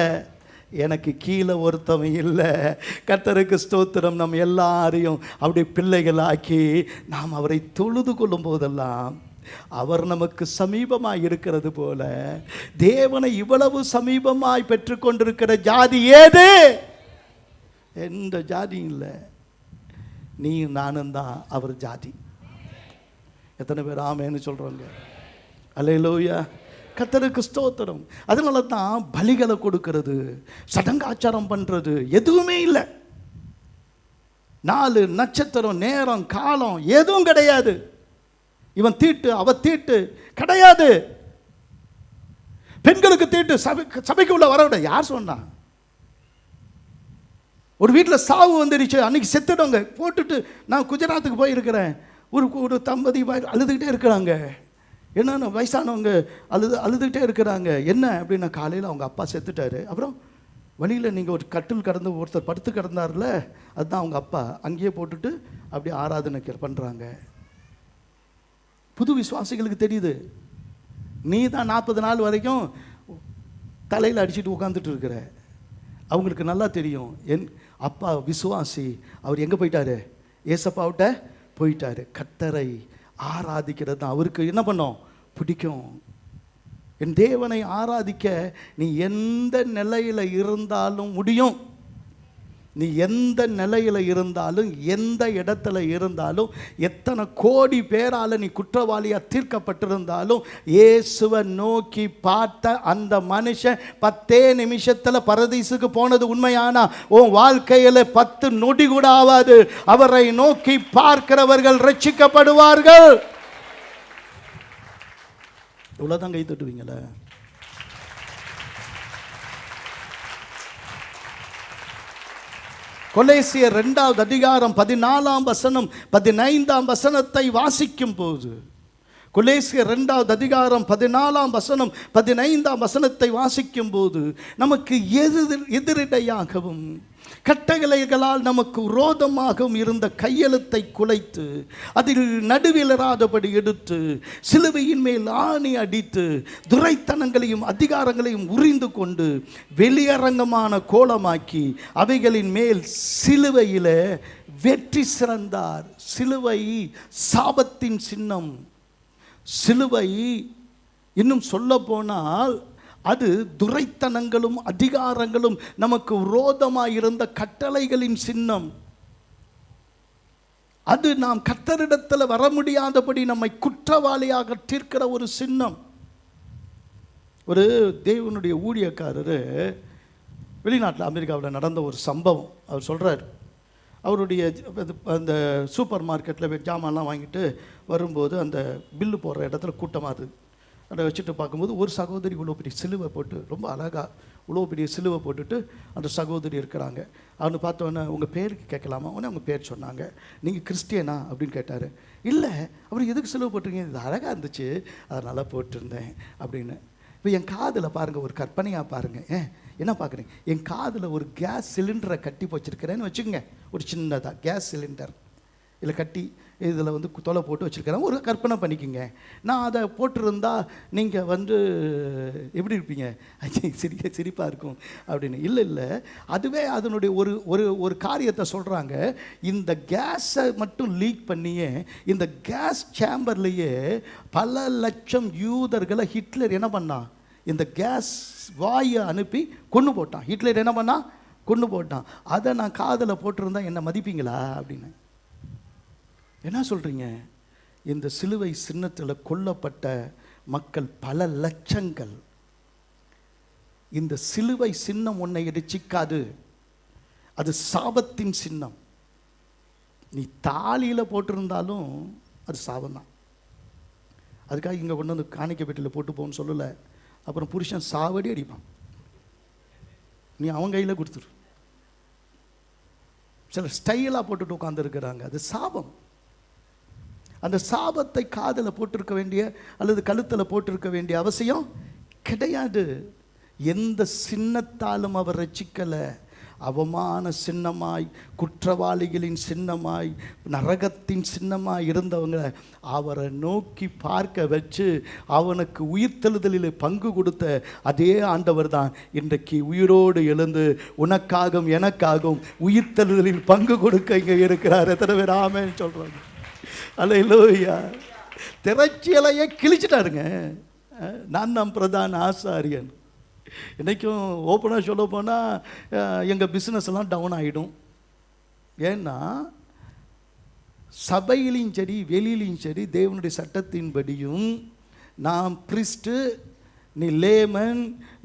Speaker 1: எனக்கு கீழே ஒருத்தவன் இல்லை. கர்த்தருக்கு ஸ்தோத்திரம். நம்ம எல்லாரையும் அவருடைய பிள்ளைகளாக்கி நாம் அவரை தொழுது கொள்ளும் போதெல்லாம் அவர் நமக்கு சமீபமாய் இருக்கிறது போல, தேவனை இவ்வளவு சமீபமாய் பெற்றுக்கொண்டிருக்கிற ஜாதி ஏது? எந்த ஜாதியும் இல்லை, நீ நானும் தான் அவர் ஜாதி. எத்தனை பேர் ஆமேன்னு சொல்கிறாங்க? அல்லேலூயா. கர்த்தருக்கு ஸ்தோத்திரம். அதனால தான் பலிகளை கொடுக்கிறது, சடங்காச்சாரம் பண்ணுறது எதுவுமே இல்லை. 4 நட்சத்திரம், நேரம், காலம் எதுவும் கிடையாது. இவன் தீட்டு அவ தீட்டு கிடையாது. பெண்களுக்கு தீட்டு சபைக்கு உள்ள வரவிட யார் சொன்னா? ஒரு வீட்டில் சாவு வந்துடுச்சு, அன்னைக்கு செத்துடுங்க போட்டுட்டு நான் குஜராத்துக்கு போயிருக்கிறேன். ஒரு தம்பதி அழுதுகிட்டே இருக்கிறாங்க. என்னென்ன வயசானவங்க அழுதுகிட்டே இருக்கிறாங்க. என்ன அப்படின்னா, காலையில் அவங்க அப்பா செத்துட்டாரு, அப்புறம் வழியில் நீங்கள் ஒரு கட்டில் கடந்து ஒருத்தர் படுத்து கிடந்தார்ல, அதுதான் அவங்க அப்பா. அங்கேயே போட்டுட்டு அப்படியே ஆராதனை பண்ணுறாங்க. புது விசுவாசிகளுக்கு தெரியுது, நீ தான் 40 நாள் வரைக்கும் தலையில் அடிச்சுட்டு உட்காந்துட்டு இருக்கிற. அவங்களுக்கு நல்லா தெரியும், என் அப்பா விசுவாசி, அவர் எங்கே போயிட்டாரு? ஏசப்பாவிட்ட போயிட்டாரு. கர்த்தரை ஆராதிக்கிறது தான் அவருக்கு என்ன பண்ணோம்? பிடிக்கும். என் தேவனை ஆராதிக்க நீ எந்த நிலையில் இருந்தாலும் முடியும். நீ எந்த நிலையில் இருந்தாலும், எந்த இடத்துல இருந்தாலும், எத்தனை கோடி பேரால் நீ குற்றவாளியாக தீர்க்கப்பட்டிருந்தாலும், இயேசுவை நோக்கி பார்த்த அந்த மனுஷன் 10 நிமிஷத்தில் பரதீசுக்கு போனது உண்மையானா, உன் வாழ்க்கையில் 10 நொடி கூட ஆகாது. அவரை நோக்கி பார்க்கிறவர்கள் ரட்சிக்கப்படுவார்கள். இவ்வளோதான் கை தட்டுவீங்களே. கொலேசியர் 2வது அதிகாரம் 14ஆம் வசனம் 15ஆம் வசனத்தை வாசிக்கும் போது, கொலேசியர் 2வது அதிகாரம் 14ஆம் வசனம் 15ஆம் வசனத்தை வாசிக்கும் போது, நமக்கு எதிரிடையாகவும் கட்டளைகளால் நமக்கு விரோதமாகவும் இருந்த கையெழுத்தை குலைத்து, அதில் நடுவிலராதபடி எடுத்து, சிலுவையின் மேல் ஆணி அடித்து, துரைத்தனங்களையும் அதிகாரங்களையும் உரிந்து கொண்டு வெளியரங்கமான கோலமாக்கி அவைகளின் மேல் சிலுவையில் வெற்றி சிறந்தார். சிலுவை சாபத்தின் சின்னம். சிலுவை இன்னும் சொல்ல போனால் அது துரைத்தனங்களும் அதிகாரங்களும் நமக்கு விரோதமாக இருந்த கட்டளைகளின் சின்னம். அது நாம் கர்த்தரிடத்தில் வர முடியாதபடி நம்மை குற்றவாளியாக தீர்க்கிற ஒரு சின்னம். ஒரு தேவனுடைய ஊழியக்காரர் வெளிநாட்டில் அமெரிக்காவில் நடந்த ஒரு சம்பவம் அவர் சொல்கிறார். அவருடைய அந்த சூப்பர் மார்க்கெட்டில் ஜாமான்லாம் வாங்கிட்டு வரும்போது அந்த பில்லு போடுற இடத்துல கூட்டமாக இருக்குது. அதை வச்சுட்டு பார்க்கும்போது ஒரு சகோதரி இவ்வளோ பெரிய சிலுவை போட்டு, ரொம்ப அழகாக இவ்வளோ பெரிய சிலுவை போட்டுட்டு அந்த சகோதரி இருக்கிறாங்க. அவனு பார்த்தோன்னே உங்கள் பேருக்கு கேட்கலாமா? உடனே அவங்க பேர் சொன்னாங்க. நீங்கள் கிறிஸ்டியனா அப்படின்னு கேட்டார். இல்லை, அப்புறம் எதுக்கு சிலுவை போட்டிருக்கீங்க? இது அழகாக இருந்துச்சு அதனால் போட்டிருந்தேன் அப்படின்னு. இப்போ என் காதில் பாருங்கள், ஒரு கற்பனையாக பாருங்கள். என்ன பார்க்குறீங்க? என் காதில் ஒரு கேஸ் சிலிண்டரை கட்டி வச்சுருக்கிறேன்னு வச்சுக்கோங்க. ஒரு சின்னதாக கேஸ் சிலிண்டர் இதில் கட்டி இதில் வந்து தொலை போட்டு வச்சுருக்கிறேன். ஒரு கற்பனை பண்ணிக்கோங்க. நான் அதை போட்டிருந்தா நீங்கள் வந்து எப்படி இருப்பீங்க? சிரிப்பாக இருக்கும் அப்படின்னு. இல்லை, அதுவே அதனுடைய ஒரு காரியத்தை சொல்கிறாங்க. இந்த கேஸை மட்டும் லீக் பண்ணியே இந்த கேஸ் சேம்பர்லேயே பல லட்சம் யூதர்களை ஹிட்லர் என்ன பண்ணான்? இந்த கேஸ் வாயை அனுப்பி கொன்று போட்டான். ஹிட்லர் என்ன பண்ணான்? கொண்டு போட்டான். அதை நான் காதில் போட்டிருந்தா என்னை மதிப்பீங்களா அப்படின்னு. என்ன சொல்கிறீங்க? இந்த சிலுவை சின்னத்தில் கொல்லப்பட்ட மக்கள் பல லட்சங்கள். இந்த சிலுவை சின்னம் உன்னை ரட்சிக்காது, அது சாபத்தின் சின்னம். நீ தாலியில் போட்டிருந்தாலும் அது சாபம்தான். அதுக்காக இங்கே கொண்டு வந்து காணிக்க பெட்டியில் போட்டு போன்னு சொல்லலை. அப்புறம் புருஷன் சாவடி அடிப்பான், நீ அவன் கையில் கொடுத்துரு. சில ஸ்டைலாக போட்டுட்டு உட்காந்துருக்கிறாங்க, அது சாபம். அந்த சாபத்தை காதில் போட்டிருக்க வேண்டிய அல்லது கழுத்தில் போட்டிருக்க வேண்டிய அவசியம் கிடையாது. எந்த சின்னத்தாலும் அவர் ரட்சிக்கலை. அவமான சின்னமாய், குற்றவாளிகளின் சின்னமாய், நரகத்தின் சின்னமாய் இருந்தவங்க அவரை நோக்கி பார்க்க வச்சு அவனுக்கு உயிர்த்தெழுதலில் பங்கு கொடுத்த அதே ஆண்டவர் தான் இன்றைக்கு உயிரோடு எழுந்து உனக்காகவும் எனக்காகவும் உயிர்த்தெழுதலில் பங்கு கொடுக்க இங்கே இருக்கிறார். எத்தனை பேர் ஆமென் சொல்கிறாங்க? அல்லேலூயா. திரைச்சீலையை கிழிச்சிட்டாருங்க. நான் தான் பிரதான ஆசாரியன். இன்றைக்கும் ஓப்பனாக சொல்ல போனால் எங்கள் பிஸ்னஸ் எல்லாம் டவுன் ஆகிடும். ஏன்னா சபையிலையும் சரி வெளியிலையும் சரி தேவனுடைய சட்டத்தின்படியும் நான் பிரிஸ்ட்டு, நீ லேமன்,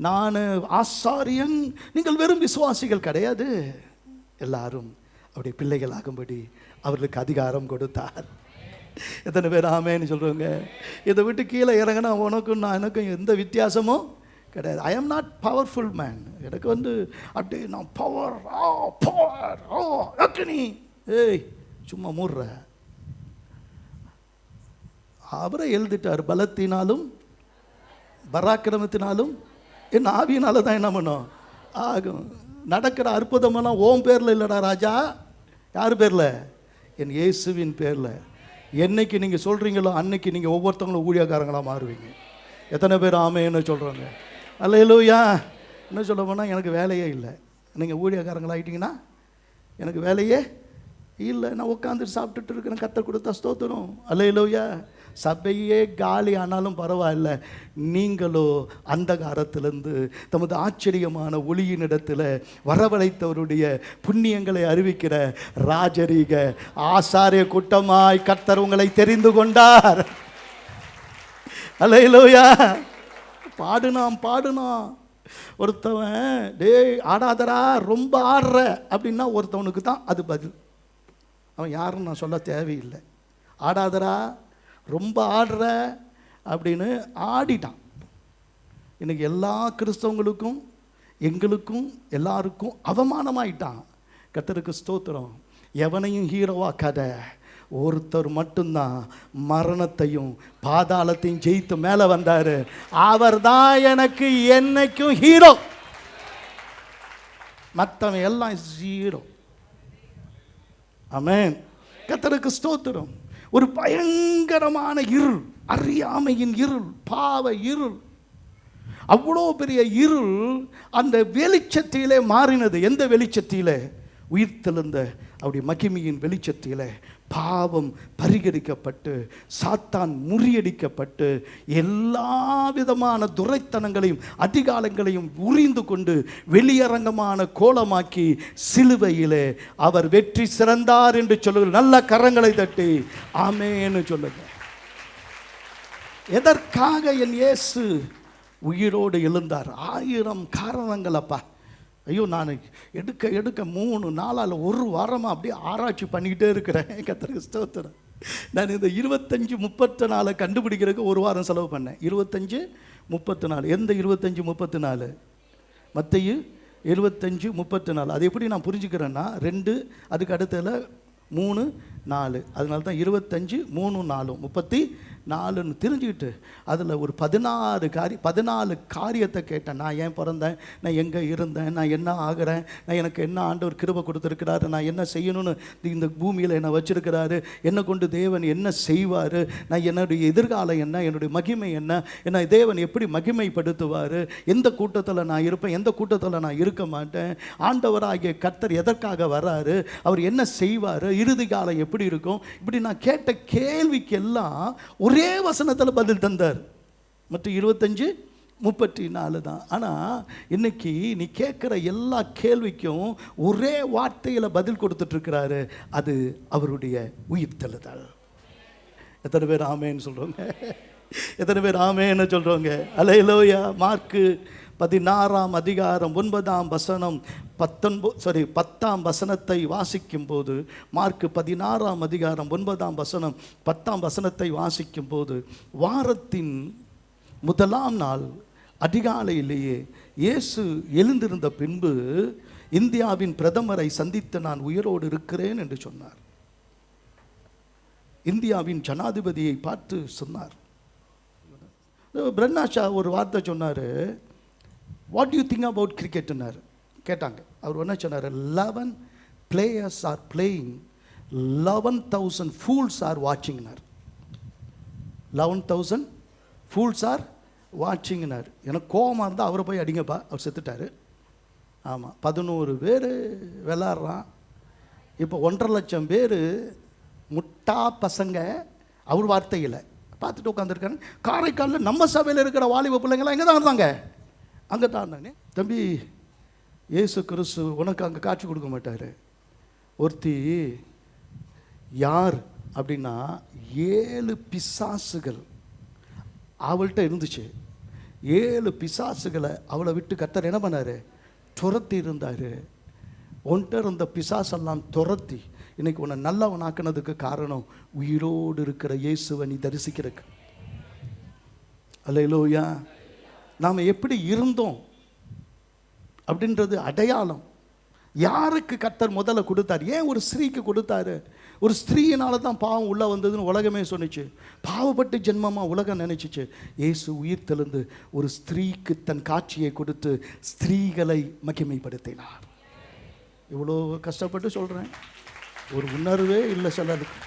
Speaker 1: நான் ஆசாரியன், நீங்கள் வெறும் விசுவாசிகள் கிடையாது. எல்லாரும் அவருடைய பிள்ளைகள் ஆகும்படி அவர்களுக்கு அதிகாரம் கொடுத்தார். எத்தனை பேர் ஆமேன்னு சொல்கிறவங்க? இதை விட்டு கீழே இறங்கினா உனக்கும் நான் எனக்கும் எந்த வித்தியாசமும் கிடையாது. I am not powerful man. எனக்கு அப்படி நான் பவர் நீ ஏய் சும்மா மூடுற. அவரை எழுதிட்டார், பலத்தினாலும் பராக்கிரமத்தினாலும் என் ஆவியினால தான் என்ன பண்ணும் ஆகும். நடக்கிற அற்புதமெல்லாம் ஓம் பேரில் இல்லைடா ராஜா. யார் பேரில்? என் இயேசுவின் பேரில். என்னைக்கு நீங்கள் சொல்கிறீங்களோ அன்னைக்கு நீங்கள் ஒவ்வொருத்தவங்களும் ஊழியக்காரங்களாக மாறுவீங்க. எத்தனை பேர் ஆமேன்னு சொல்கிறாங்க? அல்லேலூயா. என்ன சொல்ல போனால் எனக்கு வேலையே இல்லை. நீங்கள் ஊழியக்காரங்களாகிட்டீங்கன்னா எனக்கு வேலையே இல்லை. நான் உட்காந்துட்டு சாப்பிட்டுட்டு இருக்கிறேன், கர்த்தர் கொடுத்தா ஸ்தோத்திரம். அல்லேலூயா. சபையே காலி ஆனாலும் பரவாயில்ல, நீங்களோ அந்தகாரத்திலிருந்து தமது ஆச்சரியமான ஒளியினிடத்தில் வரவழைத்தவருடைய புண்ணியங்களை அறிவிக்கிற ராஜரீக ஆசாரிய கூட்டமாய் கர்த்தர் உங்களை தெரிந்து கொண்டார். அல்லேலூயா. பாடுனான் ஒருத்தவன், டேய் ஆடாதரா ரொம்ப ஆடுற அப்படின்னா ஒருத்தவனுக்கு தான் அது பதில். அவன் யாருன்னு நான் சொல்ல தேவையில்லை. ஆடாதரா ரொம்ப ஆடுற அப்படின்னு ஆடிட்டான். இன்னைக்கு எல்லா கிறிஸ்தவங்களுக்கும் எங்களுக்கும் எல்லாருக்கும் அவமானமாயிட்டான். கர்த்தருக்கு ஸ்தோத்திரம். எவனையும் ஹீரோவாக்காத. ஒருத்தர் மட்டும்தான் மரணத்தையும் பாதாளத்தையும் ஜெயித்து மேலே வந்தார். அவர் தான் எனக்கு என்னைக்கும் ஹீரோ. மற்றவன் எல்லாம் ஜீரோ. ஆமென். கர்த்தருக்கு ஸ்தோத்திரம். ஒரு பயங்கரமான இருள், அறியாமையின் இருள், பாவ இருள், அவ்வளோ பெரிய இருள் அந்த வெளிச்சத்திலே மாறினது. எந்த வெளிச்சத்திலே? உயிர்த்தெழுந்த அவருடைய மகிமையின் வெளிச்சத்திலே பாவம் பரிகரிக்கப்பட்டு சாத்தான் முறியடிக்கப்பட்டு எல்லா விதமான துரைத்தனங்களையும் அதிகாலங்களையும் உரிந்து கொண்டு வெளியரங்கமான கோலமாக்கி சிலுவையிலே அவர் வெற்றி சிறந்தார் என்று சொல்லுங்கள். நல்ல கரங்களை தட்டி ஆமென்னு சொல்லுங்க. எதற்காக என் இயேசு உயிரோடு எழுந்தார்? 1000 காரணங்கள் அப்பா. ஐயோ, நான் எடுக்க 3 நாளால் 1 வாரமாக அப்படியே ஆராய்ச்சி பண்ணிக்கிட்டே இருக்கிறேன். கர்த்தருக்கு ஸ்தோத்திரம். நான் இந்த 25-30 கண்டுபிடிக்கிறதுக்கு 1 வாரம் செலவு பண்ணேன். 25-30. எந்த 25-30? மத்தேயு 25-34. அது எப்படி நான் புரிஞ்சுக்கிறேன்னா 2, அதுக்கு அடுத்ததில் 3, 4. அதனால தான் 25, 3, 4, 34ன்னு தெரிஞ்சுக்கிட்டு அதில் ஒரு 14 காரியத்தை கேட்டேன். நான் ஏன் பிறந்தேன், நான் எங்கே இருந்தேன், நான் என்ன ஆகிறேன், நான் எனக்கு என்ன ஆண்டவர் கிருபை கொடுத்துருக்கிறாரு, நான் என்ன செய்யணும்னு இந்த பூமியில் என்னை வச்சிருக்கிறாரு, என்னை கொண்டு தேவன் என்ன செய்வார், நான் என்னுடைய எதிர்காலம் என்ன, என்னுடைய மகிமை என்ன, என்னை தேவன் எப்படி மகிமைப்படுத்துவார், எந்த கூட்டத்தில் நான் இருப்பேன், எந்த கூட்டத்தில் நான் இருக்க மாட்டேன், ஆண்டவராகிய கர்த்தர் எதற்காக வர்றாரு, அவர் என்ன செய்வார், இறுதி காலம் எப்படி இருக்கும், இப்படி நான் கேட்ட கேள்விக்கெல்லாம் ஒரே வசனத்தில் பதில் தந்தார். மற்றும் 25, 34 தான். ஆனால் இன்னைக்கு நீ கேட்குற எல்லா கேள்விக்கும் ஒரே வார்த்தையில் பதில் கொடுத்துட்ருக்கிறாரு. அது அவருடைய உயிர்த்தெழுதல். எத்தனை பேர் ஆமேன்னு சொல்கிறோங்க? எத்தனை பேர் ஆமேன்னு சொல்கிறோங்க? அல்லேலூயா. மார்க்கு 16ஆம் அதிகாரம் 9ஆம் வசனம் 10ஆம் வசனத்தை வாசிக்கும் போது, மார்க்கு 16ஆம் அதிகாரம் 9ஆம் வசனம் 10ஆம் வசனத்தை வாசிக்கும் போது, வாரத்தின் முதலாம் நாள் அதிகாலையிலேயே இயேசு எழுந்திருந்த பின்பு இந்தியாவின் பிரதமரை சந்தித்து நான் உயிரோடு இருக்கிறேன் என்று சொன்னார். இந்தியாவின் ஜனாதிபதியை பார்த்து சொன்னார். பிரன்னாஷா ஒரு வார்த்தை சொன்னார், வாட் யூ திங்க் அபவுட் கிரிக்கெட்னார். கேட்டாங்க. அவர் என்ன சொன்னார்? 11 players are playing, 11,000 fools are watchingனார். 11,000 fools are watchingனார். எனக்கு கோபமாக இருந்தால் அவரை போய் அடிங்கப்பா, அவர் செத்துட்டார். ஆமாம், 11 பேர் விளாட்றான். இப்போ 1.5 லட்சம் பேர் முட்டா பசங்க, அவர் வார்த்தையில் பார்த்துட்டு உட்காந்துருக்காங்க. காரைக்காலில் நம்ம சபையில் இருக்கிற வாலிப பிள்ளைங்களாம் எங்கே தான் இருந்தாங்க? அங்கே தான் இருந்தாங்க. தம்பி, இயேசு கிறிஸ்து உனக்கு அங்கே காட்சி கொடுக்க மாட்டார். ஒருத்தி யார் அப்படின்னா 7 பிசாசுகள் அவள்கிட்ட இருந்துச்சு. 7 பிசாசுகளை அவளை விட்டு கர்த்தர் என்ன பண்ணார்? துரத்தி இருந்தார். ஒன்ட்ட இருந்த பிசாசெல்லாம் துரத்தி இன்னைக்கு உன்னை நல்லவனாக்குனதுக்கு காரணம் உயிரோடு இருக்கிற இயேசுவை நீ தரிசிக்கிறதுக்கு. அல்லேலூயா. நாம் எப்படி இருந்தோம் அப்படின்றது அடையாளம். யாருக்கு கர்த்தர் முதல்ல கொடுத்தார்? ஏன் ஒரு ஸ்திரீக்கு கொடுத்தாரு? ஒரு ஸ்திரீயினால தான் பாவம் உள்ளே வந்ததுன்னு உலகமே சொன்னிச்சு. பாவப்பட்டு ஜென்மமாக உலகம் நினைச்சிச்சு. இயேசு உயிர் தெழுந்து ஒரு ஸ்திரீக்கு தன் காட்சியை கொடுத்து ஸ்திரீகளை மகிமைப்படுத்தினார். இவ்வளோ கஷ்டப்பட்டு சொல்கிறேன், ஒரு உணர்வே இல்லை சிலருக்கு.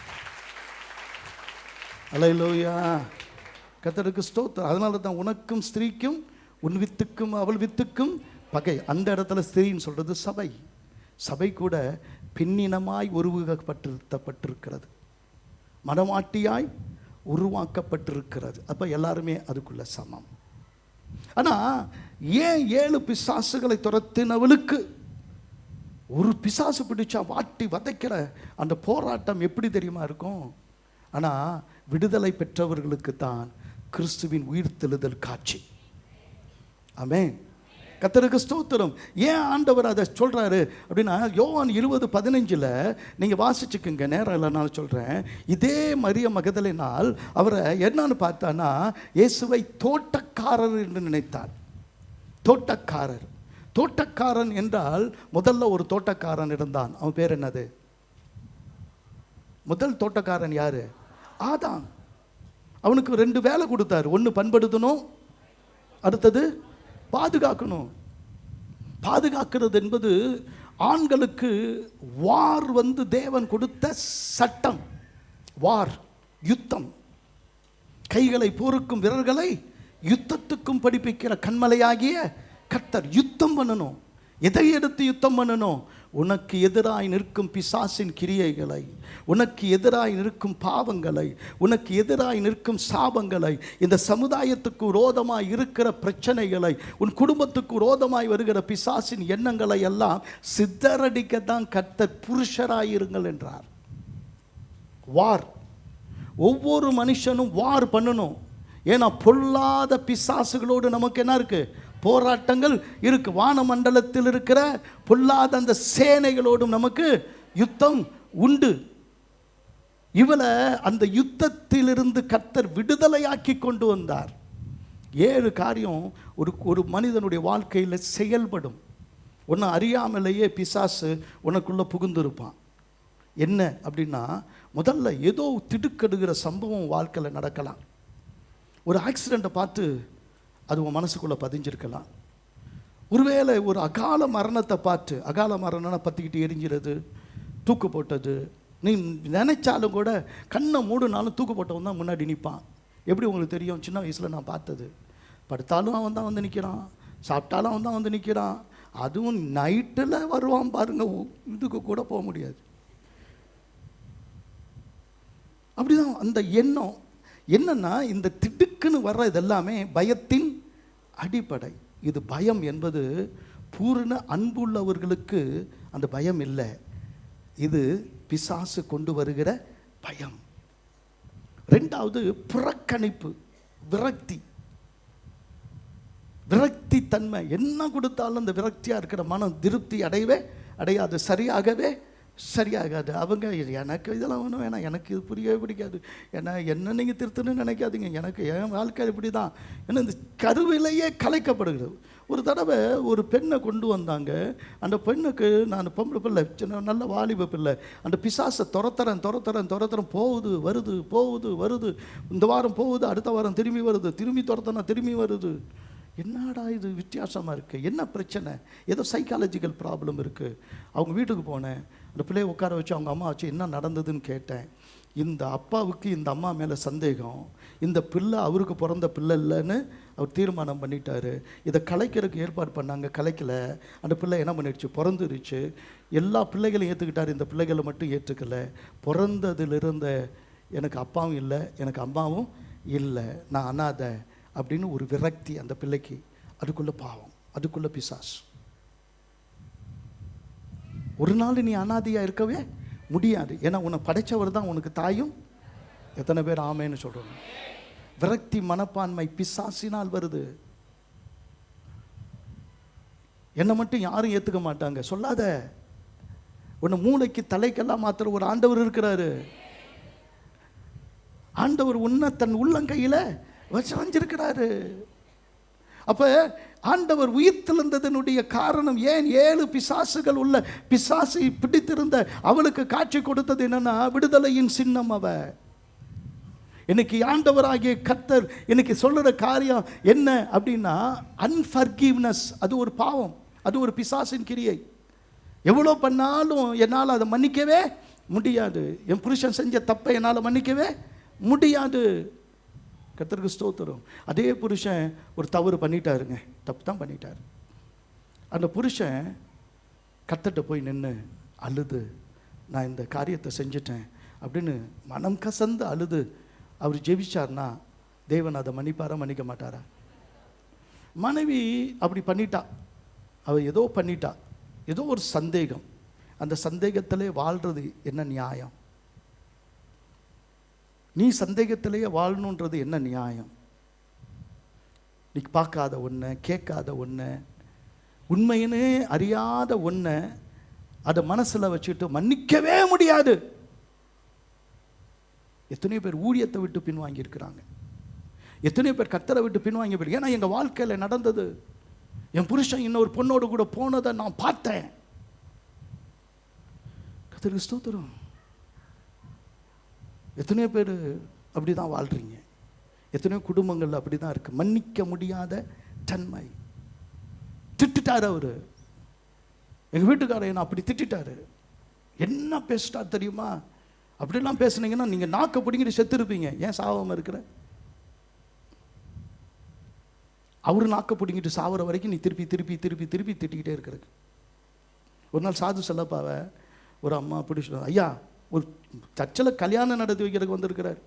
Speaker 1: அல்லேலூயா. கர்த்தருக்கு ஸ்தோத்திரம். அதனால தான் உனக்கும் ஸ்திரீக்கும் உன் வித்துக்கும் அவள் வித்துக்கும் பகை. அந்த இடத்துல ஸ்திரீன்னு சொல்கிறது சபை. சபை கூட பெண்ணினமாய் உருவாக்கப்பட்டிருக்கிறது, மனமாட்டியாய் உருவாக்கப்பட்டிருக்கிறது. அப்போ எல்லாருமே அதுக்குள்ள சமம். ஆனால் ஏன் 7 பிசாசுகளை துரத்தினவளுக்கு ஒரு பிசாசு பிடிச்சா வாட்டி வதைக்கிற அந்த போராட்டம் எப்படி தெரியுமா இருக்கும்? ஆனால் விடுதலை பெற்றவர்களுக்கு தான் கிறிஸ்துவின் உயிர்த்தெழுதல் காட்சி. ஆமென். கர்த்தருக்கு ஸ்தோத்திரம். ஏன் ஆண்டவர் அதை சொல்கிறாரு அப்படின்னா, யோவான் 20:15 நீங்கள் வாசிச்சுக்குங்க, நேரம் இல்லைனாலும் சொல்கிறேன். இதே மரிய மகதலேனாள் அவரை என்னன்னு பார்த்தானா, இயேசுவை தோட்டக்காரர் என்று நினைத்தார். தோட்டக்காரர். தோட்டக்காரன் என்றால் முதல்ல ஒரு தோட்டக்காரன் இருந்தான். அவன் பேர் என்னது? முதல் தோட்டக்காரன் யாரு? ஆதாம். அவனுக்கு 2 வேலை கொடுத்தாரு. ஒன்று பண்படுத்தணும், அடுத்தது பாதுகாக்கணும். பாதுகாக்கிறது என்பது ஆண்களுக்கு வார் தேவன் கொடுத்த சட்டம். வார், யுத்தம். கைகளை போருக்கும் விரல்களை யுத்தத்துக்கும் படிப்பிக்கிற கண்மலையாகிய கர்த்தர். யுத்தம் பண்ணணும். எதை எடுத்து யுத்தம் பண்ணணும்? உனக்கு எதிராய் நிற்கும் பிசாசின் கிரியைகளை, உனக்கு எதிராய் நிற்கும் பாவங்களை, உனக்கு எதிராய் நிற்கும் சாபங்களை, இந்த சமுதாயத்துக்கு விரோதமாய் இருக்கிற பிரச்சனைகளை, உன் குடும்பத்துக்கு விரோதமாய் வருகிற பிசாசின் எண்ணங்களை எல்லாம் சிதறடிக்கத்தான் கர்த்தர் புருஷராயிருங்கள் என்றார். வார். ஒவ்வொரு மனுஷனும் வார் பண்ணணும். ஏன்னா பொல்லாத பிசாசுகளோடு நமக்கு என்ன இருக்கு? போராட்டங்கள் இருக்கு. வானமண்டலத்தில் இருக்கிற பொல்லாத அந்த சேனைகளோடும் நமக்கு யுத்தம் உண்டு. இவளை அந்த யுத்தத்திலிருந்து கர்த்தர் விடுதலையாக்கி கொண்டு வந்தார். 7 காரியம் ஒரு மனிதனுடைய வாழ்க்கையில் செயல்படும். ஒன்று அறியாமலேயே பிசாசு உனக்குள்ள புகுந்திருப்பான். என்ன அப்படின்னா, முதல்ல ஏதோ திடுக்கடுகிற சம்பவம் வாழ்க்கையில் நடக்கலாம். ஒரு ஆக்சிடெண்ட்டை பார்த்து அது உன் மனசுக்குள்ளே பதிஞ்சிருக்கலாம். ஒருவேளை ஒரு அகால மரணத்தை பார்த்து, அகால மரணம்னா பற்றிக்கிட்டு எரிஞ்சிறது, தூக்கு போட்டது, நீ நினைச்சாலும் கூட கண்ணை மூடுனாலும் தூக்கு போட்டவன் தான் முன்னாடி நிற்பான். எப்படி உங்களுக்கு தெரியும்? சின்ன வயசில் நான் பார்த்தது. படுத்தாலும் அவன் தான் வந்து நிற்கிறான், சாப்பிட்டாலும் அவன் தான் வந்து நிற்கிறான். அதுவும் நைட்டில் வருவான் பாருங்க, இதுக்கு கூட போக முடியாது. அப்படிதான் அந்த எண்ணம். என்னன்னா, இந்த திடுக்குன்னு வர்ற இதெல்லாமே பயத்தின் அடிப்படை. இது பயம் என்பது பூரண அன்புள்ளவர்களுக்கு அந்த பயம் இல்லை. இது பிசாசு கொண்டு வருகிற பயம். ரெண்டாவது புறக்கணிப்பு, விரக்தி. விரக்தி தன்மை. என்ன கொடுத்தாலும் அந்த விரக்தியாக இருக்கிற மனம் திருப்தி அடையாது, சரியாகாது. அவங்க எனக்கு இதெல்லாம் ஒன்றும் வேணாம், எனக்கு இது புரியவே பிடிக்காது, ஏன்னா என்ன நீங்கள் திருத்தணும்னு நினைக்காதீங்க, எனக்கு என் வாழ்க்கை இப்படி தான். ஏன்னா இந்த கருவிலேயே கலைக்கப்படுகிறது. ஒரு தடவை ஒரு பெண்ணை கொண்டு வந்தாங்க. அந்த பெண்ணுக்கு, நான் பொம்பளை பிள்ளை, சின்ன நல்ல வாலிப பிள்ளை, அந்த பிசாசை துரத்துறேன், போகுது வருது, இந்த வாரம் போகுது, அடுத்த வாரம் திரும்பி வருது, திரும்பி வருது. என்னடா இது வித்தியாசமாக இருக்குது, என்ன பிரச்சனை, ஏதோ சைக்காலஜிக்கல் ப்ராப்ளம் இருக்குது. அவங்க வீட்டுக்கு போனேன். அந்த பிள்ளையை உட்கார வச்சு அவங்க அம்மா வச்சு என்ன நடந்ததுன்னு கேட்டேன். இந்த அப்பாவுக்கு இந்த அம்மா மேலே சந்தேகம், இந்த பிள்ளை அவருக்கு பிறந்த பிள்ளை இல்லைன்னு அவர் தீர்மானம் பண்ணிட்டாரு. இதை கலைக்கிறதுக்கு ஏற்பாடு பண்ணாங்க, கலைக்கலை. அந்த பிள்ளை என்ன பண்ணிடுச்சு, பிறந்துருச்சு. எல்லா பிள்ளைகளையும் ஏற்றுக்கிட்டார், இந்த பிள்ளைகளை மட்டும் ஏற்றுக்கலை. பிறந்ததிலிருந்த எனக்கு அப்பாவும் இல்லை, எனக்கு அம்மாவும் இல்லை, நான் அனாதை அப்படின்னு ஒரு விரக்தி அந்த பிள்ளைக்கு. அதுக்குள்ள பாவம், அதுக்குள்ள பிசாசு. ஒரு நாள் நீ அனாதையா இருக்கவே முடியாது, ஏன்னா உன்னை படைச்சவர் தான் உனக்கு தாயும். எத்தனை பேர் ஆமேன்னு சொல்றோம்? விரக்தி மனப்பான்மை பிசாசினால் வருது. என்னை மட்டும் யாரும் ஏத்துக்க மாட்டாங்க சொல்லாத. உன்னை மூளைக்கு தலைக்கெல்லாம் மாத்திர ஒரு ஆண்டவர் இருக்கிறாரு. ஆண்டவர் உன்னை தன் உள்ளங்கையில வச்சிருக்கிறாரு. அப்ப ஆண்டவர் உயிர்த்தெழுந்ததனுடைய காரணம் ஏன் 7 பிசாசுகள் உள்ள பிசாசை பிடித்திருந்த அவளுக்கு காட்சி கொடுத்தது என்னன்னா, விடுதலையின் சின்னம் அவ. இன்னைக்கு ஆண்டவராகிய கர்த்தர் இன்னைக்கு சொல்ற காரியம் என்ன அப்படின்னா, அன்ஃபர்கிவ்னஸ். அது ஒரு பாவம், அது ஒரு பிசாசின் கிரியை. எவ்வளோ பண்ணாலும் என்னால் அதை மன்னிக்கவே முடியாது. என் புருஷன் செஞ்ச தப்பை என்னால் மன்னிக்கவே முடியாது. கர்த்தருக்கு ஸ்தோத்திரம். அதே புருஷன் ஒரு தவறு பண்ணிட்டாருங்க, தப்பு தான் பண்ணிட்டார். அந்த புருஷன் கர்த்தர்கிட்ட போய் நின்று அழுது, நான் இந்த காரியத்தை செஞ்சிட்டேன் அப்படின்னு மனம் கசந்து அழுது அவர் ஜெபிச்சார்னா தேவன் அதை மன்னிப்பாரா, மன்னிக்க மாட்டாரா? மனைவி அப்படி பண்ணிட்டா, அவள் ஏதோ பண்ணிட்டா, ஏதோ ஒரு சந்தேகம், அந்த சந்தேகத்திலே வாழ்றது என்ன நியாயம்? நீ சந்தேகத்திலேயே வாழணுன்றது என்ன நியாயம்? நீ பார்க்காத ஒன்று, கேட்காத ஒன்று, உண்மையினே அறியாத ஒன்று அதை மனசில் வச்சுட்டு மன்னிக்கவே முடியாது. எத்தனையோ பேர் ஊழியத்தை விட்டு பின்வாங்கி இருக்கிறாங்க, எத்தனையோ பேர் கர்த்தரை விட்டு பின்வாங்கி போய். ஏன்னா எங்கள் வாழ்க்கையில் நடந்தது, என் புருஷன் இன்னொரு பொண்ணோடு கூட போனதை நான் பார்த்தேன். கர்த்தருக்கு ஸ்தோத்திரம். எத்தனையோ பேர் அப்படி தான் வாழ்கிறீங்க, எத்தனையோ குடும்பங்கள் அப்படி தான் இருக்குது. மன்னிக்க முடியாத தன்மை. திட்டார் அவர், எங்கள் வீட்டுக்காரர் என்ன அப்படி திட்டாரு. என்ன பேசிட்டார் தெரியுமா? அப்படிலாம் பேசுனீங்கன்னா நீங்கள் நாக்க பிடிங்கிட்டு செத்து இருப்பீங்க. ஏன் சாவாமல் இருக்கிற? அவரு நாக்க பிடிங்கிட்டு சாவர வரைக்கும் நீ திருப்பி திருப்பி திருப்பி திருப்பி திட்டிக்கிட்டே இருக்கிறது. ஒரு நாள் சாது செல்லப்பாவை ஒரு அம்மா அப்படி சொல்லுவாங்க, ஐயா ஒரு சர்ச்சில் கல்யாணம் நடத்தி வைக்கிறதுக்கு வந்திருக்கிறார்.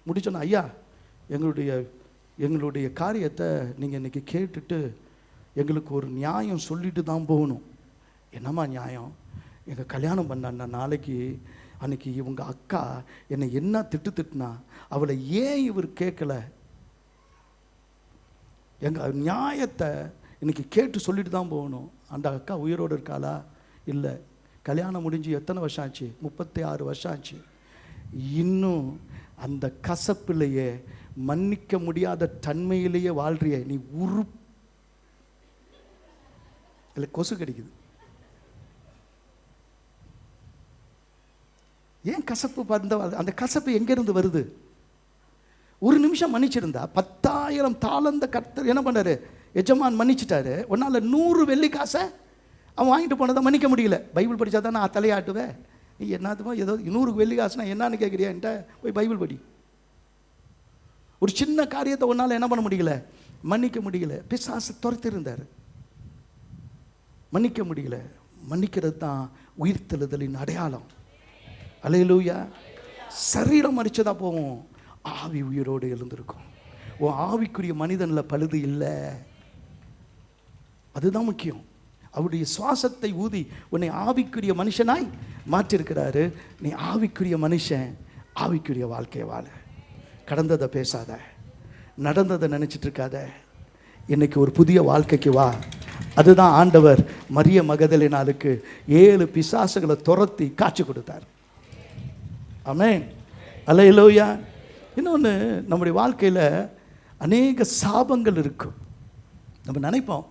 Speaker 1: முடிச்சோன்னா, ஐயா எங்களுடைய காரியத்தை நீங்கள் இன்றைக்கி கேட்டுட்டு எங்களுக்கு ஒரு நியாயம் சொல்லிட்டு தான் போகணும். என்னம்மா நியாயம்? எங்கள் கல்யாணம் பண்ண நாளைக்கு அன்னைக்கு இவங்க அக்கா என்னை என்ன திட்டுனா அவளை ஏன் இவர் கேட்கல? எங்கள் நியாயத்தை இன்னைக்கு கேட்டு சொல்லிட்டு தான் போகணும். அந்த அக்கா உயிரோடு இருக்காளா? இல்லை. கல்யாணம் முடிஞ்சு எத்தனை வருஷம் ஆச்சு? 36 வருஷம் ஆச்சு. இன்னும் அந்த கசப்பிலேயே மன்னிக்க முடியாத தன்மையிலேயே வாழ்றிய நீ. இல்லை, கொசு கிடைக்குது. ஏன் கசப்பு? அந்த கசப்பு எங்கேருந்து வருது? ஒரு நிமிஷம் மன்னிச்சிருந்தா 10,000 தாளந்த கர்த்தர் என்ன பண்ணாரு? எஜமான் மன்னிச்சிட்டாரு. ஒன்னால 100 வெள்ளி காசை அவன் வாங்கிட்டு போனதை மன்னிக்க முடியல. பைபிள் படித்தா தான் நான் தலையாட்டுவேன். நீ என்னதுமா ஏதோ 100 வெள்ளி காசுனா என்னன்னு கேட்குறியா? என்கிட்ட போய் பைபிள் படி. ஒரு சின்ன காரியத்தை ஒன்றால் என்ன பண்ண முடியல? மன்னிக்க முடியல. பிசாசு துரத்திருந்தார், மன்னிக்க முடியல. மன்னிக்கிறது தான் உயிர்த்தெழுதலின் அடையாளம். அல்லேலூயா. சரீரம் மறிச்சதா போவோம், ஆவி உயிரோடு எழுந்திருக்கும். உன் ஆவிக்குரிய மனிதனில் பழுது இல்லை. அதுதான் முக்கியம். அவருடைய சுவாசத்தை ஊதி உன்னை ஆவிக்குரிய மனுஷனாய் மாற்றிருக்கிறாரு. நீ ஆவிக்குரிய மனுஷன், ஆவிக்குரிய வாழ்க்கையை வாழ. கடந்ததை பேசாத, நடந்ததை நினச்சிட்டு இருக்காத. இன்னைக்கு ஒரு புதிய வாழ்க்கைக்கு வா. அதுதான் ஆண்டவர் மரிய மகதலேனாளுக்கு 7 பிசாசுகளை துரத்தி காட்சி கொடுத்தார். ஆமென், அல்லேலூயா. இன்னொன்று, நம்முடைய வாழ்க்கையில் அநேக சாபங்கள் இருக்கும். நம்ம நினைப்போம்,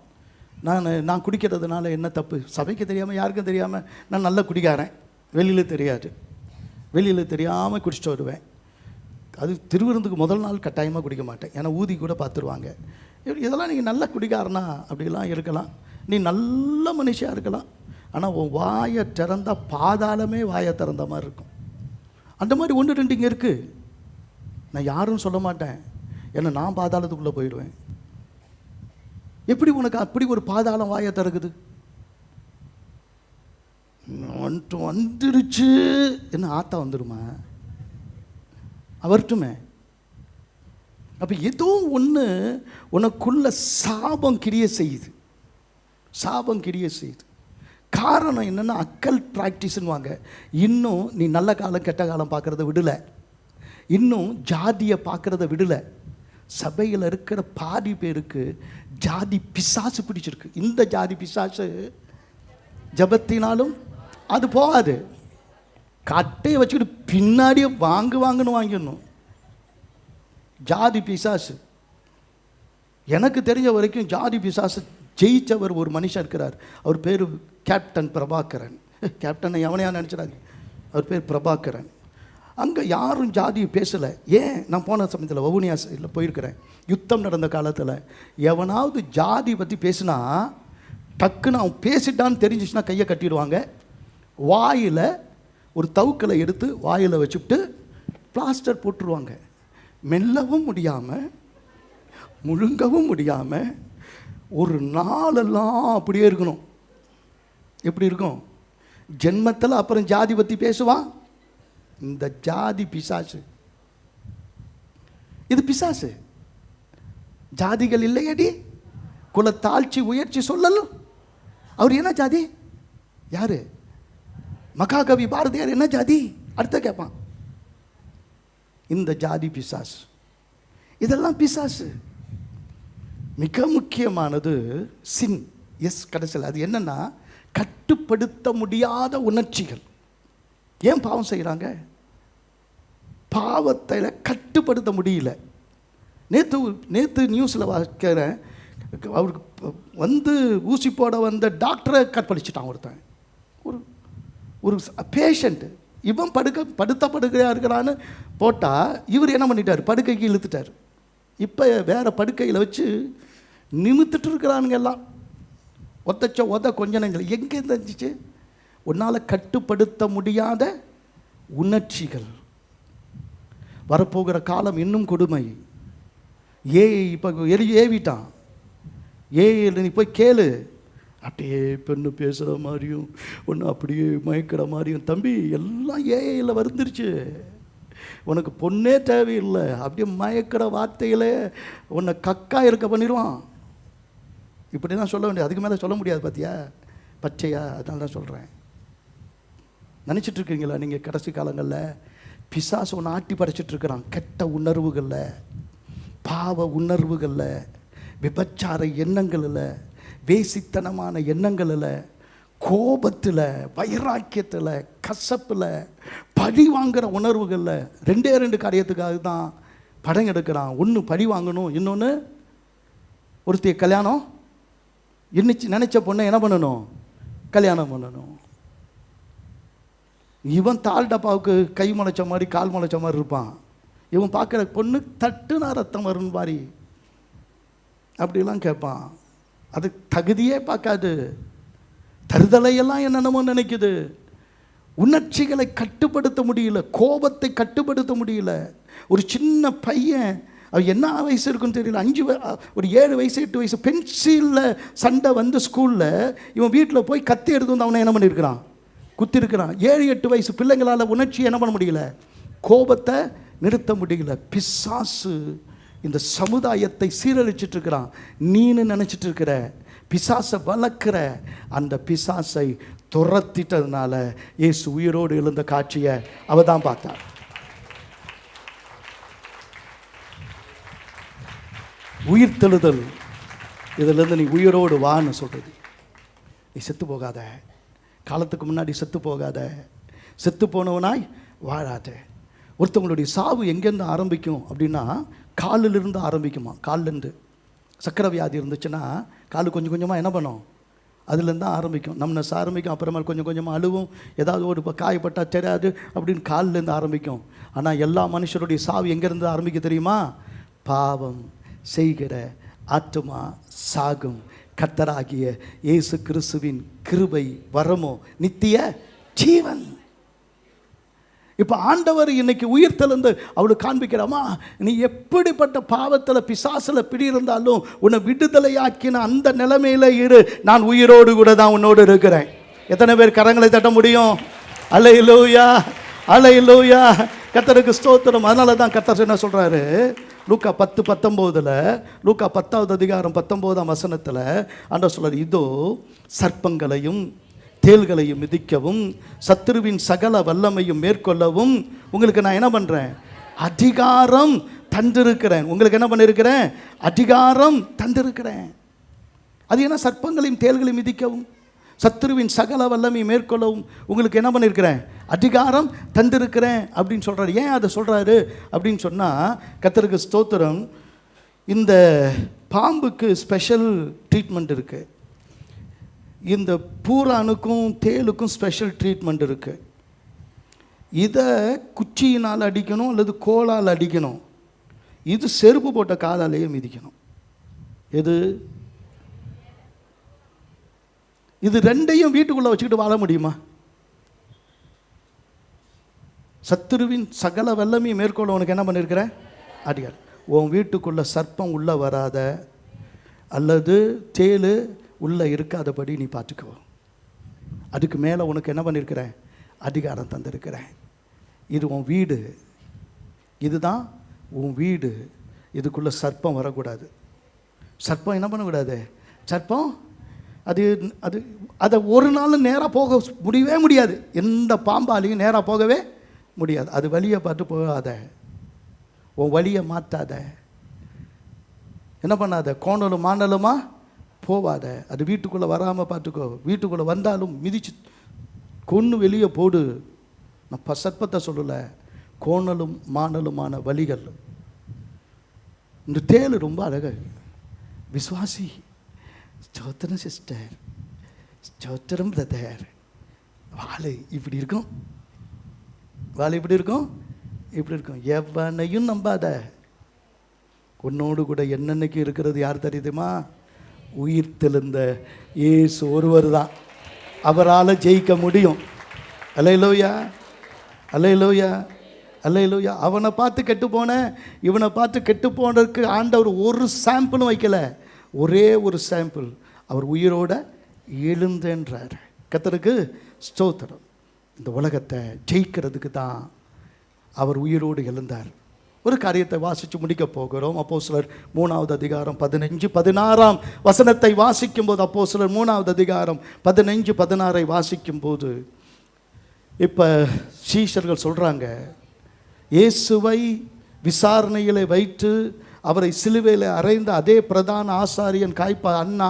Speaker 1: நான் குடிக்கிறதுனால என்ன தப்பு, சபைக்கு தெரியாமல் யாருக்கும் தெரியாமல் நான் நல்ல குடிக்காரன், வெளியில் தெரியாது, வெளியில் தெரியாமல் குடிச்சிட்டு வருவேன். அது திருவிருந்துக்கு முதல் நாள் கட்டாயமாக குடிக்க மாட்டேன், ஏன்னா ஊதி கூட பார்த்துருவாங்க. இதெல்லாம் நீங்கள் நல்ல குடிக்காரனா அப்படிலாம் இருக்கலாம், நீ நல்ல மனுஷியாக இருக்கலாம், ஆனால் உன் வாயை திறந்தா பாதாளமே வாயை திறந்த மாதிரி இருக்கும். அந்த மாதிரி 1-2 இங்கே இருக்குது. நான் யாரும் சொல்ல மாட்டேன், ஏன்னா நான் பாதாளத்துக்குள்ளே போயிடுவேன். எப்படி உனக்கு அப்படி ஒரு பாதாளம் வாயை திறக்குது? வந்துருச்சு என்ன ஆத்தா வந்துடுமா? அவர்ட்டுமே. அப்போ ஏதோ ஒன்று உனக்குள்ள சாபம் கிரிய செய்யுது, சாபம் கிரிய செய்யுது. காரணம் என்னென்னா அக்கல் ப்ராக்டிஸ்ன்னுவாங்க. இன்னும் நீ நல்ல காலம் கெட்ட காலம் பார்க்குறத விடலை, இன்னும் ஜாதியை பார்க்குறத விடலை. சபையில் இருக்கிற பாதி பேருக்கு ஜாதி பிசாசு பிடிச்சிருக்கு. இந்த ஜாதி பிசாசு ஜபத்தினாலும் அது போகாது. கட்டையை வச்சுக்கிட்டு பின்னாடியே வாங்குன்னு வாங்கிடணும். ஜாதி பிசாசு, எனக்கு தெரிஞ்ச வரைக்கும் ஜாதி பிசாசு ஜெயிச்சவர் ஒரு மனுஷன் இருக்கிறார். அவர் பேர் கேப்டன் பிரபாகரன். கேப்டனை எவனையா நினச்சிடாது, அவர் பேர் பிரபாகரன். அங்கே யாரும் ஜாதியை பேசலை. ஏன்? நான் போன சமயத்தில் வவுனியா இல்லை போயிருக்கிறேன். யுத்தம் நடந்த காலத்தில் எவனாவது ஜாதி பற்றி பேசினா டக்குன்னு அவன் பேசிட்டான்னு தெரிஞ்சிச்சுன்னா கையை கட்டிடுவாங்க. வாயில் ஒரு தவுக்களை எடுத்து வாயில் வச்சுட்டு பிளாஸ்டர் போட்டுருவாங்க. மெல்லவும் முடியாமல் முழுங்கவும் முடியாமல் ஒரு நாளெல்லாம் அப்படியே இருக்கணும். எப்படி இருக்கும்? ஜென்மத்தில் அப்புறம் ஜாதி பற்றி பேசுவான். இந்த ஜாதி பிசாசு, இது பிசாசு. ஜாதிகள் இல்லையடி குலத்தாழ்ச்சி உயர்ச்சி சொல்லலும். அவர் என்ன ஜாதி? யாரு? மகாகவி பாரதியார் என்ன ஜாதி? அடுத்த கேட்பான். இந்த ஜாதி பிசாசு, இதெல்லாம் பிசாசு. மிக முக்கியமானது சின். எஸ், கடைசியில் அது என்னன்னா கட்டுப்படுத்த முடியாத உணர்ச்சிகள். ஏன் பாவம் செய்கிறாங்க? பாவத்தை கட்டுப்படுத்த முடியல. நேற்று நியூஸில் வைக்கிறேன், அவருக்கு வந்து ஊசி போட வந்த டாக்டரை கற்பழிச்சிட்டான் ஒருத்தன். ஒரு பேஷண்ட்டு. இவன் படுத்த படுக்கையாக இருக்கிறான்னு போட்டால் இவர் என்ன பண்ணிட்டார்? படுக்கைக்கு இழுத்துட்டார். இப்போ வேறு படுக்கையில் வச்சு நிமித்துட்டு இருக்கிறானுங்க எல்லாம். ஒத்த கொஞ்சனங்கள் எங்கே இருந்துச்சு? உன்னால் கட்டுப்படுத்த முடியாத உணர்ச்சிகள். வரப்போகிற காலம் இன்னும் கொடுமை. இப்போ ஏவிட்டான். நீ போய் கேளு, அப்படியே பெண்ணு பேசுகிற மாதிரியும் ஒன்று அப்படியே மயக்கிற மாதிரியும். தம்பி, எல்லாம் ஏஐயில் வந்துருச்சு. உனக்கு பொண்ணே தேவையில்லை, அப்படியே மயக்கிற வார்த்தையில் உன்னை கக்கா இருக்க பண்ணிடுவான். இப்படி தான் சொல்ல வேண்டியது, அதுக்கு மேலே சொல்ல முடியாது. பார்த்தியா பச்சையா? அதனால தான் சொல்கிறேன். நினச்சிட்ருக்கீங்களா நீங்கள் கடைசி காலங்களில் பிசாசு ஒன்று ஆட்டி படைச்சிட்ருக்கிறான். கெட்ட உணர்வுகளில், பாவ உணர்வுகளில், விபச்சார எண்ணங்களில், வேசித்தனமான எண்ணங்களில், கோபத்தில், வைராக்கியத்தில், கசப்பில், பழி வாங்குகிற உணர்வுகளில். 2 காரியத்துக்காக தான் படம் எடுக்கிறான். ஒன்று பழி வாங்கணும், இன்னொன்று ஒருத்தைய கல்யாணம் நினச்ச பொண்ணை என்ன பண்ணணும்? கல்யாணம் பண்ணணும். இவன் தால் டப்பாவுக்கு கை முளைச்ச மாதிரி கால் முளைச்ச மாதிரி இருப்பான். இவன் பார்க்குற பொண்ணு தட்டுனா ரத்தம் வரும் மாதிரி அப்படிலாம் கேட்பான். அது தகுதியே பார்க்காது. தருதலையெல்லாம் என்னென்னமோ நினைக்குது. உணர்ச்சிகளை கட்டுப்படுத்த முடியல, கோபத்தை கட்டுப்படுத்த முடியல. ஒரு சின்ன பையன், அவன் என்ன வயசு இருக்குன்னு தெரியல, 7 வயசு 8 வயசு, பென்சிலில் சண்டை வந்து ஸ்கூலில் இவன் வீட்டில் போய் கத்தி எடுத்து வந்து அவனை என்ன பண்ணியிருக்கிறான்? குத்திருக்கிறான். 7-8 வயசு பிள்ளைங்களால் உணர்ச்சி என்ன பண்ண முடியல? கோபத்தை நிறுத்த முடியல. பிசாசு இந்த சமுதாயத்தை சீரழிச்சிட்டு இருக்கிறான். நீன்னு நினச்சிட்டு இருக்கிற பிசாசை வளர்க்குற அந்த பிசாசை துரத்திட்டதுனால இயேசு உயிரோடு எழுந்த காட்சியை அவ தான் பார்த்தார். உயிர் தெழுதல், இதிலிருந்து நீ உயிரோடு வான்னு சொல்றது. நீ செத்து போகாத, காலத்துக்கு முன்னாடி செத்து போகாத, செத்து போனவனாய் வாழாத. ஒருத்தவங்களுடைய சாவு எங்கேருந்து ஆரம்பிக்கும் அப்படின்னா காலிலிருந்து ஆரம்பிக்குமா. காலிலேருந்து சக்கரை வியாதி இருந்துச்சுன்னா காலு கொஞ்சம் கொஞ்சமாக என்ன பண்ணும், அதுலேருந்து தான் ஆரம்பிக்கும். நம்ம ஆரம்பிக்கும், அப்புறமா கொஞ்சம் கொஞ்சமாக அழுவும், ஏதாவது ஒரு காயப்பட்டா தெரியாது அப்படின்னு காலிலேருந்து ஆரம்பிக்கும். ஆனால் எல்லா மனுஷருடைய சாவு எங்கேருந்து ஆரம்பிக்க தெரியுமா? பாவம் செய்கிற ஆத்துமா சாகும், கர்த்தராகிய இயேசு கிறிஸ்துவின் கிருபை வரமோ நித்திய ஜீவன். இப்போ ஆண்டவர் இன்னைக்கு உயிர் தெழுந்து அவளுக்கு காண்பிக்கிறாமா, நீ எப்படிப்பட்ட பாவத்தில் பிசாசில் பிடி இருந்தாலும் உன்னை விடுதலையாக்கின அந்த நிலைமையில இரு, நான் உயிரோடு கூட தான் உன்னோடு இருக்கிறேன். எத்தனை பேர் கரங்களை தட்ட முடியும்? அல்லேலூயா, அல்லேலூயா, கர்த்தருக்கு ஸ்தோத்திரம். அதனால தான் கர்த்தர் என்ன சொல்றாரு, லூக்கா 10:19, லூக்கா 10வது அதிகாரம் 19ஆம் வசனத்தில் ஆண்டவர் சொல்றாரு, இதோ சர்ப்பங்களையும் தேள்களையும் மிதிக்கவும் சத்துருவின் சகல வல்லமையும் மேற்கொள்ளவும் உங்களுக்கு நான் என்ன பண்ணுறேன், அதிகாரம் தந்திருக்கிறேன். உங்களுக்கு என்ன பண்ணியிருக்கிறேன், அதிகாரம் தந்திருக்கிறேன். அது என்ன, சர்ப்பங்களையும் தேள்களையும் மிதிக்கவும் சத்துருவின் சகல வல்லமையை மேற்கொள்ளவும் உங்களுக்கு என்ன பண்ணியிருக்கிறேன், அதிகாரம் தந்திருக்கிறேன் அப்படின்னு சொல்கிறாரு. ஏன் அதை சொல்கிறாரு அப்படின்னு சொன்னால், கர்த்தருக்கு ஸ்தோத்திரம், இந்த பாம்புக்கு ஸ்பெஷல் ட்ரீட்மெண்ட் இருக்குது, இந்த பூரானுக்கும் தேலுக்கும் ஸ்பெஷல் ட்ரீட்மெண்ட் இருக்குது. இதை குச்சியினால் அடிக்கணும் அல்லது கோலால் அடிக்கணும், இது செருப்பு போட்ட காலாலேயே மிதிக்கணும். எது? இது ரெண்டையும் வீட்டுக்குள்ளே வச்சுக்கிட்டு வாழ முடியுமா? சத்துருவின் சகல வல்லமையை மேற்கொள்ள உனக்கு என்ன பண்ணியிருக்கிற அதிகாரம். உன் வீட்டுக்குள்ளே சர்ப்பம் உள்ளே வராத அல்லது தேலு உள்ளே இருக்காதபடி நீ பார்த்துக்கோ. அதுக்கு மேலே உனக்கு என்ன பண்ணியிருக்கிறேன், அதிகாரம் தந்திருக்கிறேன். இது உன் வீடு, இதுதான் உன் வீடு. இதுக்குள்ளே சர்ப்பம் வரக்கூடாது. சர்ப்பம் என்ன பண்ணக்கூடாது, சர்ப்பம் அது அது அதை ஒரு நாள் நேராக போக முடியவே முடியாது. எந்த பாம்பாலையும் நேராக போகவே முடியாது. அது வழியை பார்த்து போகாத, உன் வழியை மாற்றாத, என்ன பண்ணாத, கோணலும் மாண்டலுமா போவாத. அது வீட்டுக்குள்ளே வராமல் பார்த்துக்கோ. வீட்டுக்குள்ளே வந்தாலும் மிதிச்சு கொன்று வெளியே போடு. நான் சர்ப்பத்தை சொல்லலை, கோணலும் மாணலுமான வழிகள். இந்த தேள் ரொம்ப அழகு. விசுவாசி, ஸ்தோத்திரம் சிஸ்டர், ஸ்தோத்திரம் பிரதர். வாழை இப்படி இருக்கும், வாழை இப்படி இருக்கும், இப்படி இருக்கும். எவனையும் நம்பாத. உன்னோடு கூட என்னன்னைக்கு இருக்கிறது யார் தெரியுதுமா? உயிர் தெழுந்த இயேசு ஒருவர் தான். அவரால் ஜெயிக்க முடியும். அல்லேலூயா, அல்லேலூயா, அல்லேலூயா. அவனை பார்த்து கெட்டு போனேன், இவனை பார்த்து கெட்டு போனதுக்கு ஆண்டவர் ஒரு சாம்பிளும் வைக்கல. ஒரே ஒரு சாம்பிள், அவர் உயிரோட எழுந்தேன்றார். கர்த்தருக்கு ஸ்தோத்திரம். இந்த உலகத்தை ஜெயிக்கிறதுக்கு தான் அவர் உயிரோடு எழுந்தார். ஒரு காரியத்தை வாசித்து முடிக்க போகிறோம். அப்போஸ்தலர் 3வது அதிகாரம் 15-16 வசனத்தை வாசிக்கும் போது, அப்போஸ்தலர் 3வது அதிகாரம் 15-16 வாசிக்கும் போது, இப்போ சீஷர்கள் சொல்கிறாங்க, இயேசுவை விசாரணையில் வைத்து அவரை சிலுவையில் அறைந்த அதே பிரதான ஆசாரியன் காய்பா அண்ணா,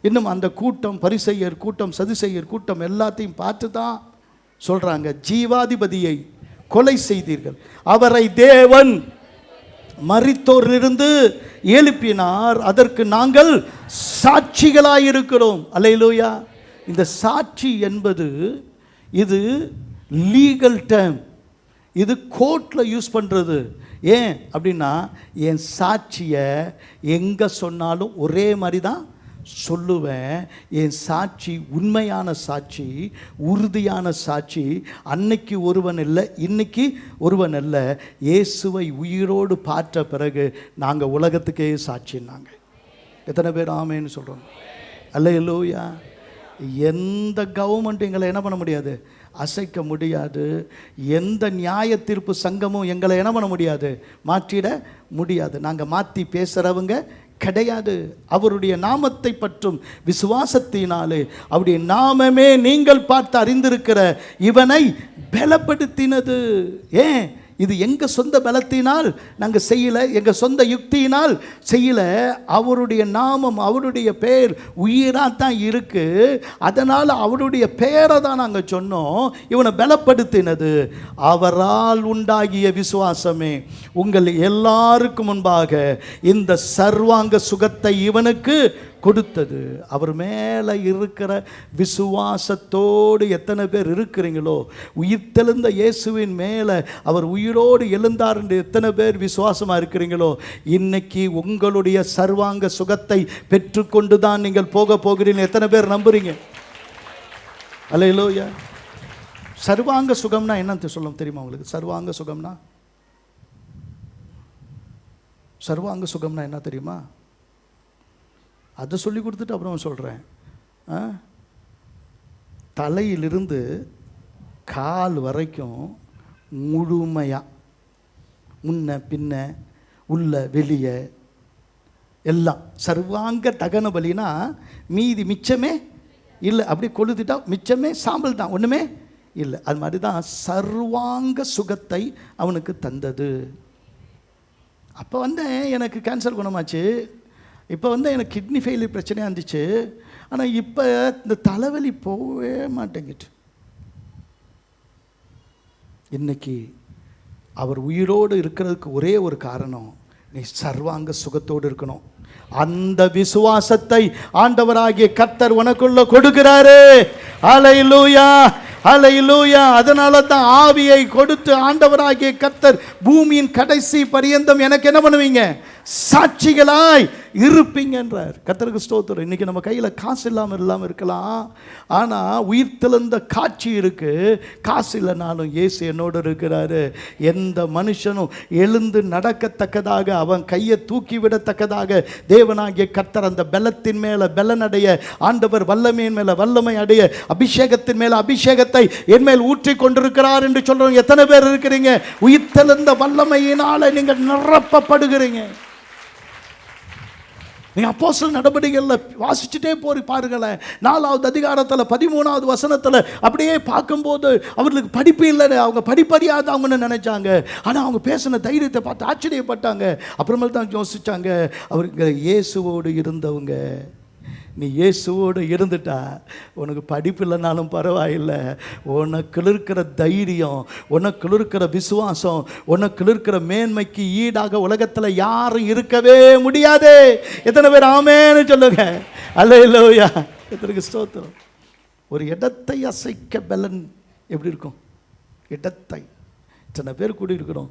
Speaker 1: இன்னும் அந்த கூட்டம், பரிசேயர் கூட்டம், சதுசேயர் கூட்டம் எல்லாத்தையும் பார்த்து தான் சொல்கிறாங்க, ஜீவாதிபதியை கொலை செய்தீர்கள், அவரை தேவன் மரித்தோரிலிருந்து எழுப்பினார், அதற்கு நாங்கள் சாட்சிகளாயிருக்கிறோம். அல்லேலூயா. இந்த சாட்சி என்பது இது லீகல் டேர்ம், இது கோர்ட்டில் யூஸ் பண்ணுறது. ஏன் அப்படின்னா, என் சாட்சியை எங்கே சொன்னாலும் ஒரே மாதிரி தான் சொல்லுவேன். என் சாட்சி உண்மையான சாட்சி, உறுதியான சாட்சி. அன்னைக்கு ஒருவன் இல்லை, இன்னைக்கு ஒருவன் இல்லை. இயேசுவை உயிரோடு பார்த்த பிறகு நாங்கள் உலகத்துக்கே சாட்சின்னாங்க. எத்தனை பேர் ஆமேன்னு சொல்கிறோம்? அல்லேலூயா. எந்த கவர்மெண்ட் எங்களை என்ன பண்ண முடியாது, அசைக்க முடியாது. எந்த நியாய தீர்ப்பு சங்கமும் எங்களை என்ன பண்ண முடியாது, மாற்றிட முடியாது. நாங்கள் மாற்றி பேசுகிறவங்க கிடையாது. அவருடைய நாமத்தை பற்றும் விசுவாசத்தினாலே அவருடைய நாமமே நீங்கள் பார்த்து அறிந்திருக்கிற இவனை பலப்படுத்தினது. ஏன்? இது எங்கள் சொந்த பலத்தினால் நாங்கள் செய்யலை, எங்கள் சொந்த யுக்தியினால் செய்யலை. அவருடைய நாமம், அவருடைய பெயர் உயிராக தான் இருக்குது. அதனால் அவருடைய பெயரை தான் நாங்கள் சொன்னோம். இவனை பலப்படுத்தினது அவரால் உண்டாகிய விசுவாசமே உங்கள் எல்லாருக்கும் முன்பாக இந்த சர்வாங்க சுகத்தை இவனுக்கு கொடுத்தது. அவர் மேலே இருக்கிற விசுவாசத்தோடு எத்தனை பேர் இருக்கிறீங்களோ, உயிர்த்தெழுந்த இயேசுவின் மேலே அவர் உயிரோடு எழுந்தார் என்று எத்தனை பேர் விசுவாசமாக இருக்கிறீங்களோ, இன்னைக்கு உங்களுடைய சர்வாங்க சுகத்தை பெற்றுக்கொண்டு தான் நீங்கள் போக போகிறீங்க. எத்தனை பேர் நம்புறீங்க? அல்லேலூயா. சர்வாங்க சுகம்னா என்னன்னு சொல்ல தெரியுமா உங்களுக்கு? சர்வாங்க சுகம்னா என்ன தெரியுமா? அதை சொல்லி கொடுத்துட்டு அப்புறம் சொல்கிறேன். தலையிலிருந்து கால் வரைக்கும் முழுமையாக, முன்ன பின்ன உள்ள வெளியே எல்லாம் சர்வாங்க தகன பலினா மீதி மிச்சமே இல்லை. அப்படி கொளுத்துட்டா மிச்சமே சாம்பல் தான், ஒன்றுமே இல்லை. அது மாதிரி தான் சர்வாங்க சுகத்தை அவனுக்கு தந்தது. அப்போ எனக்கு கேன்சர் குணமாச்சு, இப்போ எனக்கு கிட்னி ஃபெயிலியர் பிரச்சனையாக இருந்துச்சு. ஆனால் இப்போ இந்த தலைவலி போகவே மாட்டேங்கிட்டு. இன்னைக்கு அவர் உயிரோடு இருக்கிறதுக்கு ஒரே ஒரு காரணம், நீ சர்வாங்க சுகத்தோடு இருக்கணும். அந்த விசுவாசத்தை ஆண்டவராகிய கர்த்தர் உனக்குள்ள கொடுக்கிறாரு. ஹல்லேலூயா, ஹல்லேலூயா. அதனால தான் ஆவியை கொடுத்து ஆண்டவராகிய கர்த்தர் பூமியின் கடைசி பரியந்தம் எனக்கு என்ன பண்ணுவீங்க? சாட்சிகளாய் இருப்பீங்கன்றார். கர்த்தருக்கு ஸ்தோத்திரம். இன்னைக்கு நம்ம கையில் காசு இல்லாமல் இருக்கலாம், ஆனால் உயிர்த்தெழுந்த காட்சி இருக்கு. காசு இல்லைனாலும் இயேசு என்னோடு இருக்கிறாரு. எந்த மனுஷனும் எழுந்து நடக்கத்தக்கதாக, அவன் கையை தூக்கி விடத்தக்கதாக தேவனாகிய கர்த்தர் அந்த பலத்தின் மேலே பலனடைய, ஆண்டவர் வல்லமையின் மேலே வல்லமை அடைய, அபிஷேகத்தின் மேலே அபிஷேகத்தை என் மேல் ஊற்றி கொண்டிருக்கிறார் என்று சொல்றவங்க எத்தனை பேர் இருக்கிறீங்க? உயிர்த்தெழுந்த வல்லமையினால நீங்கள் நிரப்பப்படுகிறீங்க. நீங்கள் அப்போஸ்தலர் நடபடிகளில் வாசிச்சுட்டே பாருங்களேன். 4வது அதிகாரத்தில் 13வது வசனத்தில் அப்படியே பார்க்கும்போது அவர்களுக்கு படிப்பு இல்லை, அவங்க படிப்பறியாதவங்கன்னு நினைச்சாங்க. ஆனால் அவங்க பேசின தைரியத்தை பார்த்து ஆச்சரியப்பட்டாங்க. அப்புறமேல் தான் யோசிச்சாங்க, அவருக்கு இயேசுவோடு இருந்தவங்க. நீ இயேசுவோடு இருந்துட்டா உனக்கு படிப்பு இல்லைனாலும் பரவாயில்லை, உனக்கு இருக்கிற தைரியம், உனக்கு இருக்கிற விசுவாசம், உனக்கு இருக்கிற மேன்மைக்கு ஈடாக உலகத்தில் யாரும் இருக்கவே முடியாது. எத்தனை பேர் ஆமேன்னு சொல்லுங்க? அல்லேலூயா. எத்தனை ஸ்தோத்திரம். ஒரு இடத்தை அசைக்க பலன் எப்படி இருக்கும்? இடத்தை இத்தனை பேர் கூடி இருக்கிறோம்,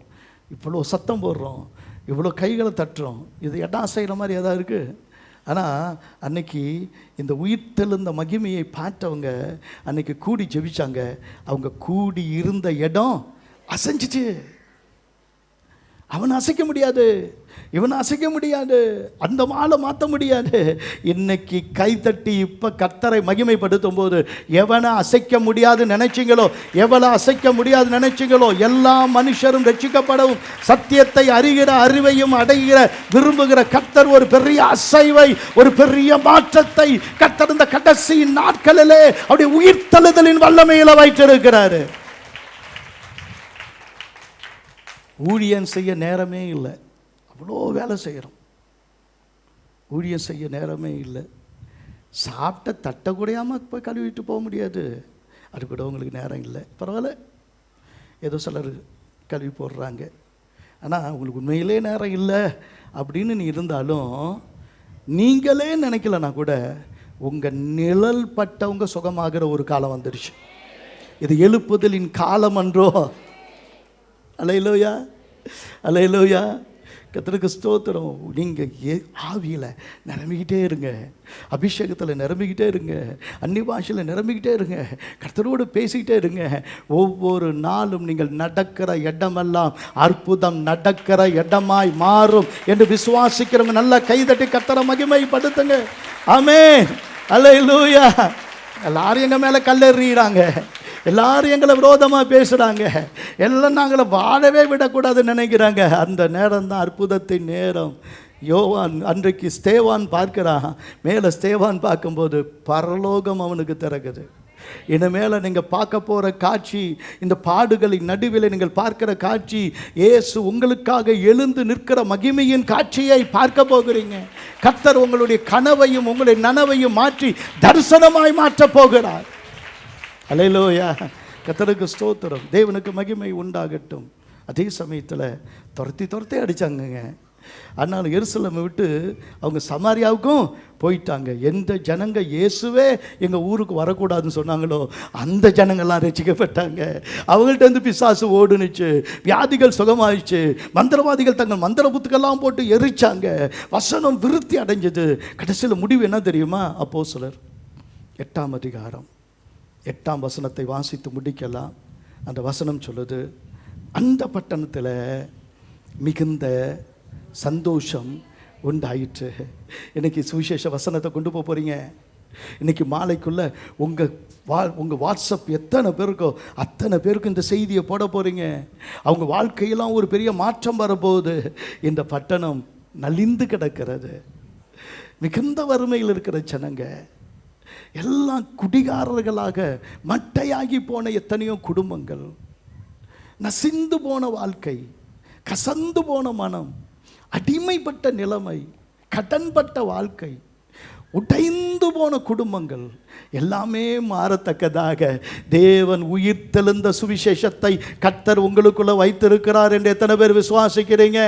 Speaker 1: இவ்வளோ சத்தம் போடுறோம், இவ்வளோ கைகளை தட்டுறோம், இது இடம் அசைகிற மாதிரி எதாவது இருக்குது? ஆனால் அன்னைக்கு இந்த உயிர்த்தெழுந்த மகிமையை பார்த்தவங்க அன்னைக்கு கூடி ஜெபிச்சாங்க. அவங்க கூடி இருந்த இடம் அசைஞ்சிச்சு. அவனை அசைக்க முடியாது, இவனை அசைக்க முடியாது, அந்த மாலை மாற்ற முடியாது. இன்னைக்கு கைத்தட்டி இப்போ கர்த்தரை மகிமைப்படுத்தும் போது எவனை அசைக்க முடியாது நினைச்சிங்களோ, எவனை அசைக்க முடியாது நினைச்சிங்களோ, எல்லா மனுஷரும் ரட்சிக்கப்படவும் சத்தியத்தை அறிகிற அறிவையும் அடைகிற விரும்புகிற கர்த்தர் ஒரு பெரிய அசைவை, ஒரு பெரிய மாற்றத்தை கர்த்தர் இந்த கடைசி நாட்களிலே அவருடைய உயிர்த்தெழுதலின் வல்லமையில வைத்திருக்கிறாரு. ஊழியம் செய்ய நேரமே இல்லை, அவ்வளோ வேலை செய்கிறோம். ஊழியம் செய்ய நேரமே இல்லை. சாப்பிட்ட தட்டை கூடையாமல் போய் கழுவிட்டு போக முடியாது, அது கூட உங்களுக்கு நேரம் இல்லை. பரவாயில்ல, ஏதோ சிலர் கழுவி போடுறாங்க. ஆனால் உங்களுக்கு உண்மையிலே நேரம் இல்லை அப்படின்னு நீ இருந்தாலும், நீங்களே நினைக்கலன்னா கூட உங்கள் நிழல் பட்டவங்க சுகமாகிற ஒரு காலம் வந்துடுச்சு. இது எழுப்புதலின் காலம் அன்றோ? அல்லேலூயா, அல்லேலூயா. கர்த்தருக்கு ஸ்தோத்திரம். நீங்கள் ஆவியில் நிரம்பிக்கிட்டே இருங்க, அபிஷேகத்தில் நிரம்பிக்கிட்டே இருங்க, அந்நிய பாஷையில் நிரம்பிக்கிட்டே இருங்க, கர்த்தரோடு பேசிக்கிட்டே இருங்க. ஒவ்வொரு நாளும் நீங்கள் நடக்கிற இடமெல்லாம் அற்புதம் நடக்கிற இடமாய் மாறும் என்று விசுவாசிக்கிறவங்க நல்லா கைதட்டி கர்த்தரை மகிமைப்படுத்துங்க. ஆமென், அல்லேலூயா. எல்லாரும் எங்கள் மேலே கல்லெறிகிறாங்க, எல்லாரும் எங்களை விரோதமாக பேசுகிறாங்க, எல்லாம் நாங்களை வாழவே விடக்கூடாதுன்னு நினைக்கிறாங்க. அந்த நேரம் தான் அற்புதத்தின் நேரம். யோவான் அன்றைக்கு ஸ்தேவான் பார்க்கிறான். மேலே ஸ்தேவான் பார்க்கும்போது பரலோகம் அவனுக்கு திறக்குது. இனிமேல் நீங்கள் பார்க்க போகிற காட்சி, இந்த பாடுகளின் நடுவில் நீங்கள் பார்க்கிற காட்சி, இயேசு உங்களுக்காக எழுந்து நிற்கிற மகிமையின் காட்சியை பார்க்க போகிறீங்க. கர்த்தர் உங்களுடைய கனவையும் உங்களுடைய நனவையும் மாற்றி தரிசனமாய் மாற்றப் போகிறார். அல்லேலூயா. கர்த்தருக்கு ஸ்தோத்திரம். தேவனுக்கு மகிமை உண்டாகட்டும். அதே சமயத்தில் துரத்தி அடித்தாங்கங்க. அதனால் எருசலேமை விட்டு அவங்க சமாரியாவுக்கும் போயிட்டாங்க. எந்த ஜனங்க இயேசுவே எங்கள் ஊருக்கு வரக்கூடாதுன்னு சொன்னாங்களோ அந்த ஜனங்கள்லாம் ரசிக்கப்பட்டாங்க. அவங்கள்ட்ட இருந்து பிசாசு ஓடுனுச்சு, வியாதிகள் சுகமாயிடுச்சு, மந்திரவாதிகள் தங்கள் மந்திர புத்துக்கெல்லாம் போட்டு எரிச்சாங்க, வசனம் விருத்தி அடைஞ்சது. கடைசியில் முடிவு என்ன தெரியுமா? அப்போஸ்தலர் 8ஆம் அதிகாரம் 8ஆம் வசனத்தை வாசித்து முடிக்கலாம். அந்த வசனம் சொல்லுது, அந்த பட்டணத்தில் மிகுந்த சந்தோஷம் உண்டாயிற்று. இன்னைக்கு சுவிசேஷ வசனத்தை கொண்டு போகிறீங்க. இன்னைக்கு மாலைக்குள்ளே உங்கள் வாட்ஸ்அப் எத்தனை பேருக்கோ அத்தனை பேருக்கு இந்த செய்தியை போட போகிறீங்க. அவங்க வாழ்க்கையெல்லாம் ஒரு பெரிய மாற்றம் வரப்போகுது. இந்த பட்டணம் நலிந்து கிடக்கிறது. மிகுந்த வறுமையில் இருக்கிற ஜனங்க எல்லாம் குடிகாரர்களாக மட்டையாகி போன எத்தனையோ குடும்பங்கள், நசிந்து போன வாழ்க்கை, கசந்து போன மனம், அடிமைப்பட்ட நிலைமை, கடன்பட்ட வாழ்க்கை, உடைந்து போன குடும்பங்கள் எல்லாமே மாறத்தக்கதாக தேவன் உயிர்த்தெழுந்த சுவிசேஷத்தை கர்த்தர் உங்களுக்குள்ள வைத்திருக்கிறார் என்று எத்தனை பேர் விசுவாசிக்கிறீங்க?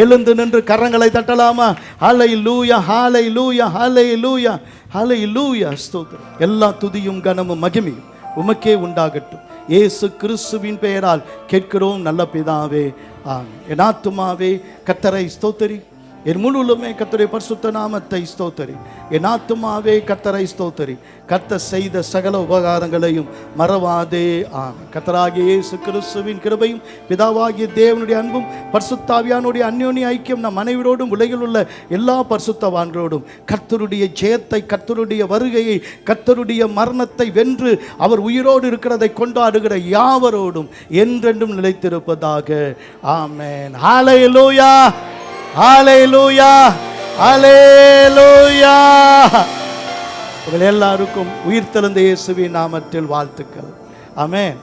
Speaker 1: எழுந்து நின்று கரங்களை தட்டலாமா? ஹல்லேலூயா, ஹல்லேலூயா, ஹல்லேலூயா, ஹல்லேலூயா. ஸ்தோத்திரம். எல்லா துதியும் கனமும் மகிமையும் உமக்கே உண்டாகட்டும். இயேசு கிறிஸ்துவின் பெயரால் கேட்கிறோம் நல்ல பிதாவே, ஆமென். என் ஆத்துமாவே கர்த்தரை ஸ்தோத்திரி, என் முழுவதுமே கர்த்தருடைய பரிசுத்த நாமத்தை ஸ்தோத்திரி. என் ஆத்துமாவே கர்த்தரை ஸ்தோத்திரி, கர்த்தர் செய்த சகல உபகாரங்களையும் மறவாதே. ஆமென். கர்த்தராகிய இயேசு கிறிஸ்துவின் கிருபையும் பிதாவாகிய தேவனுடைய அன்பும் பரிசுத்தாவியானுடைய அந்யோன்ய ஐக்கியம் நம் அனைவரோடும் உலகில் உள்ள எல்லா பரிசுத்தவான்களோடும் கர்த்தருடைய ஜெயத்தை, கர்த்தருடைய வருகையை, கர்த்தருடைய மரணத்தை வென்று அவர் உயிரோடு இருக்கிறதை கொண்டாடுகிற யாவரோடும் என்றென்றும் நிலைத்திருப்பதாக. ஆமென். ஹல்லேலூயா, ஹல்லேலூயா, ஹல்லேலூயா. உங்கள் எல்லாருக்கும் உயிர்த்தெழுந்த இயேசுவின் நாமத்தில் வாழ்த்துக்கள். ஆமென்.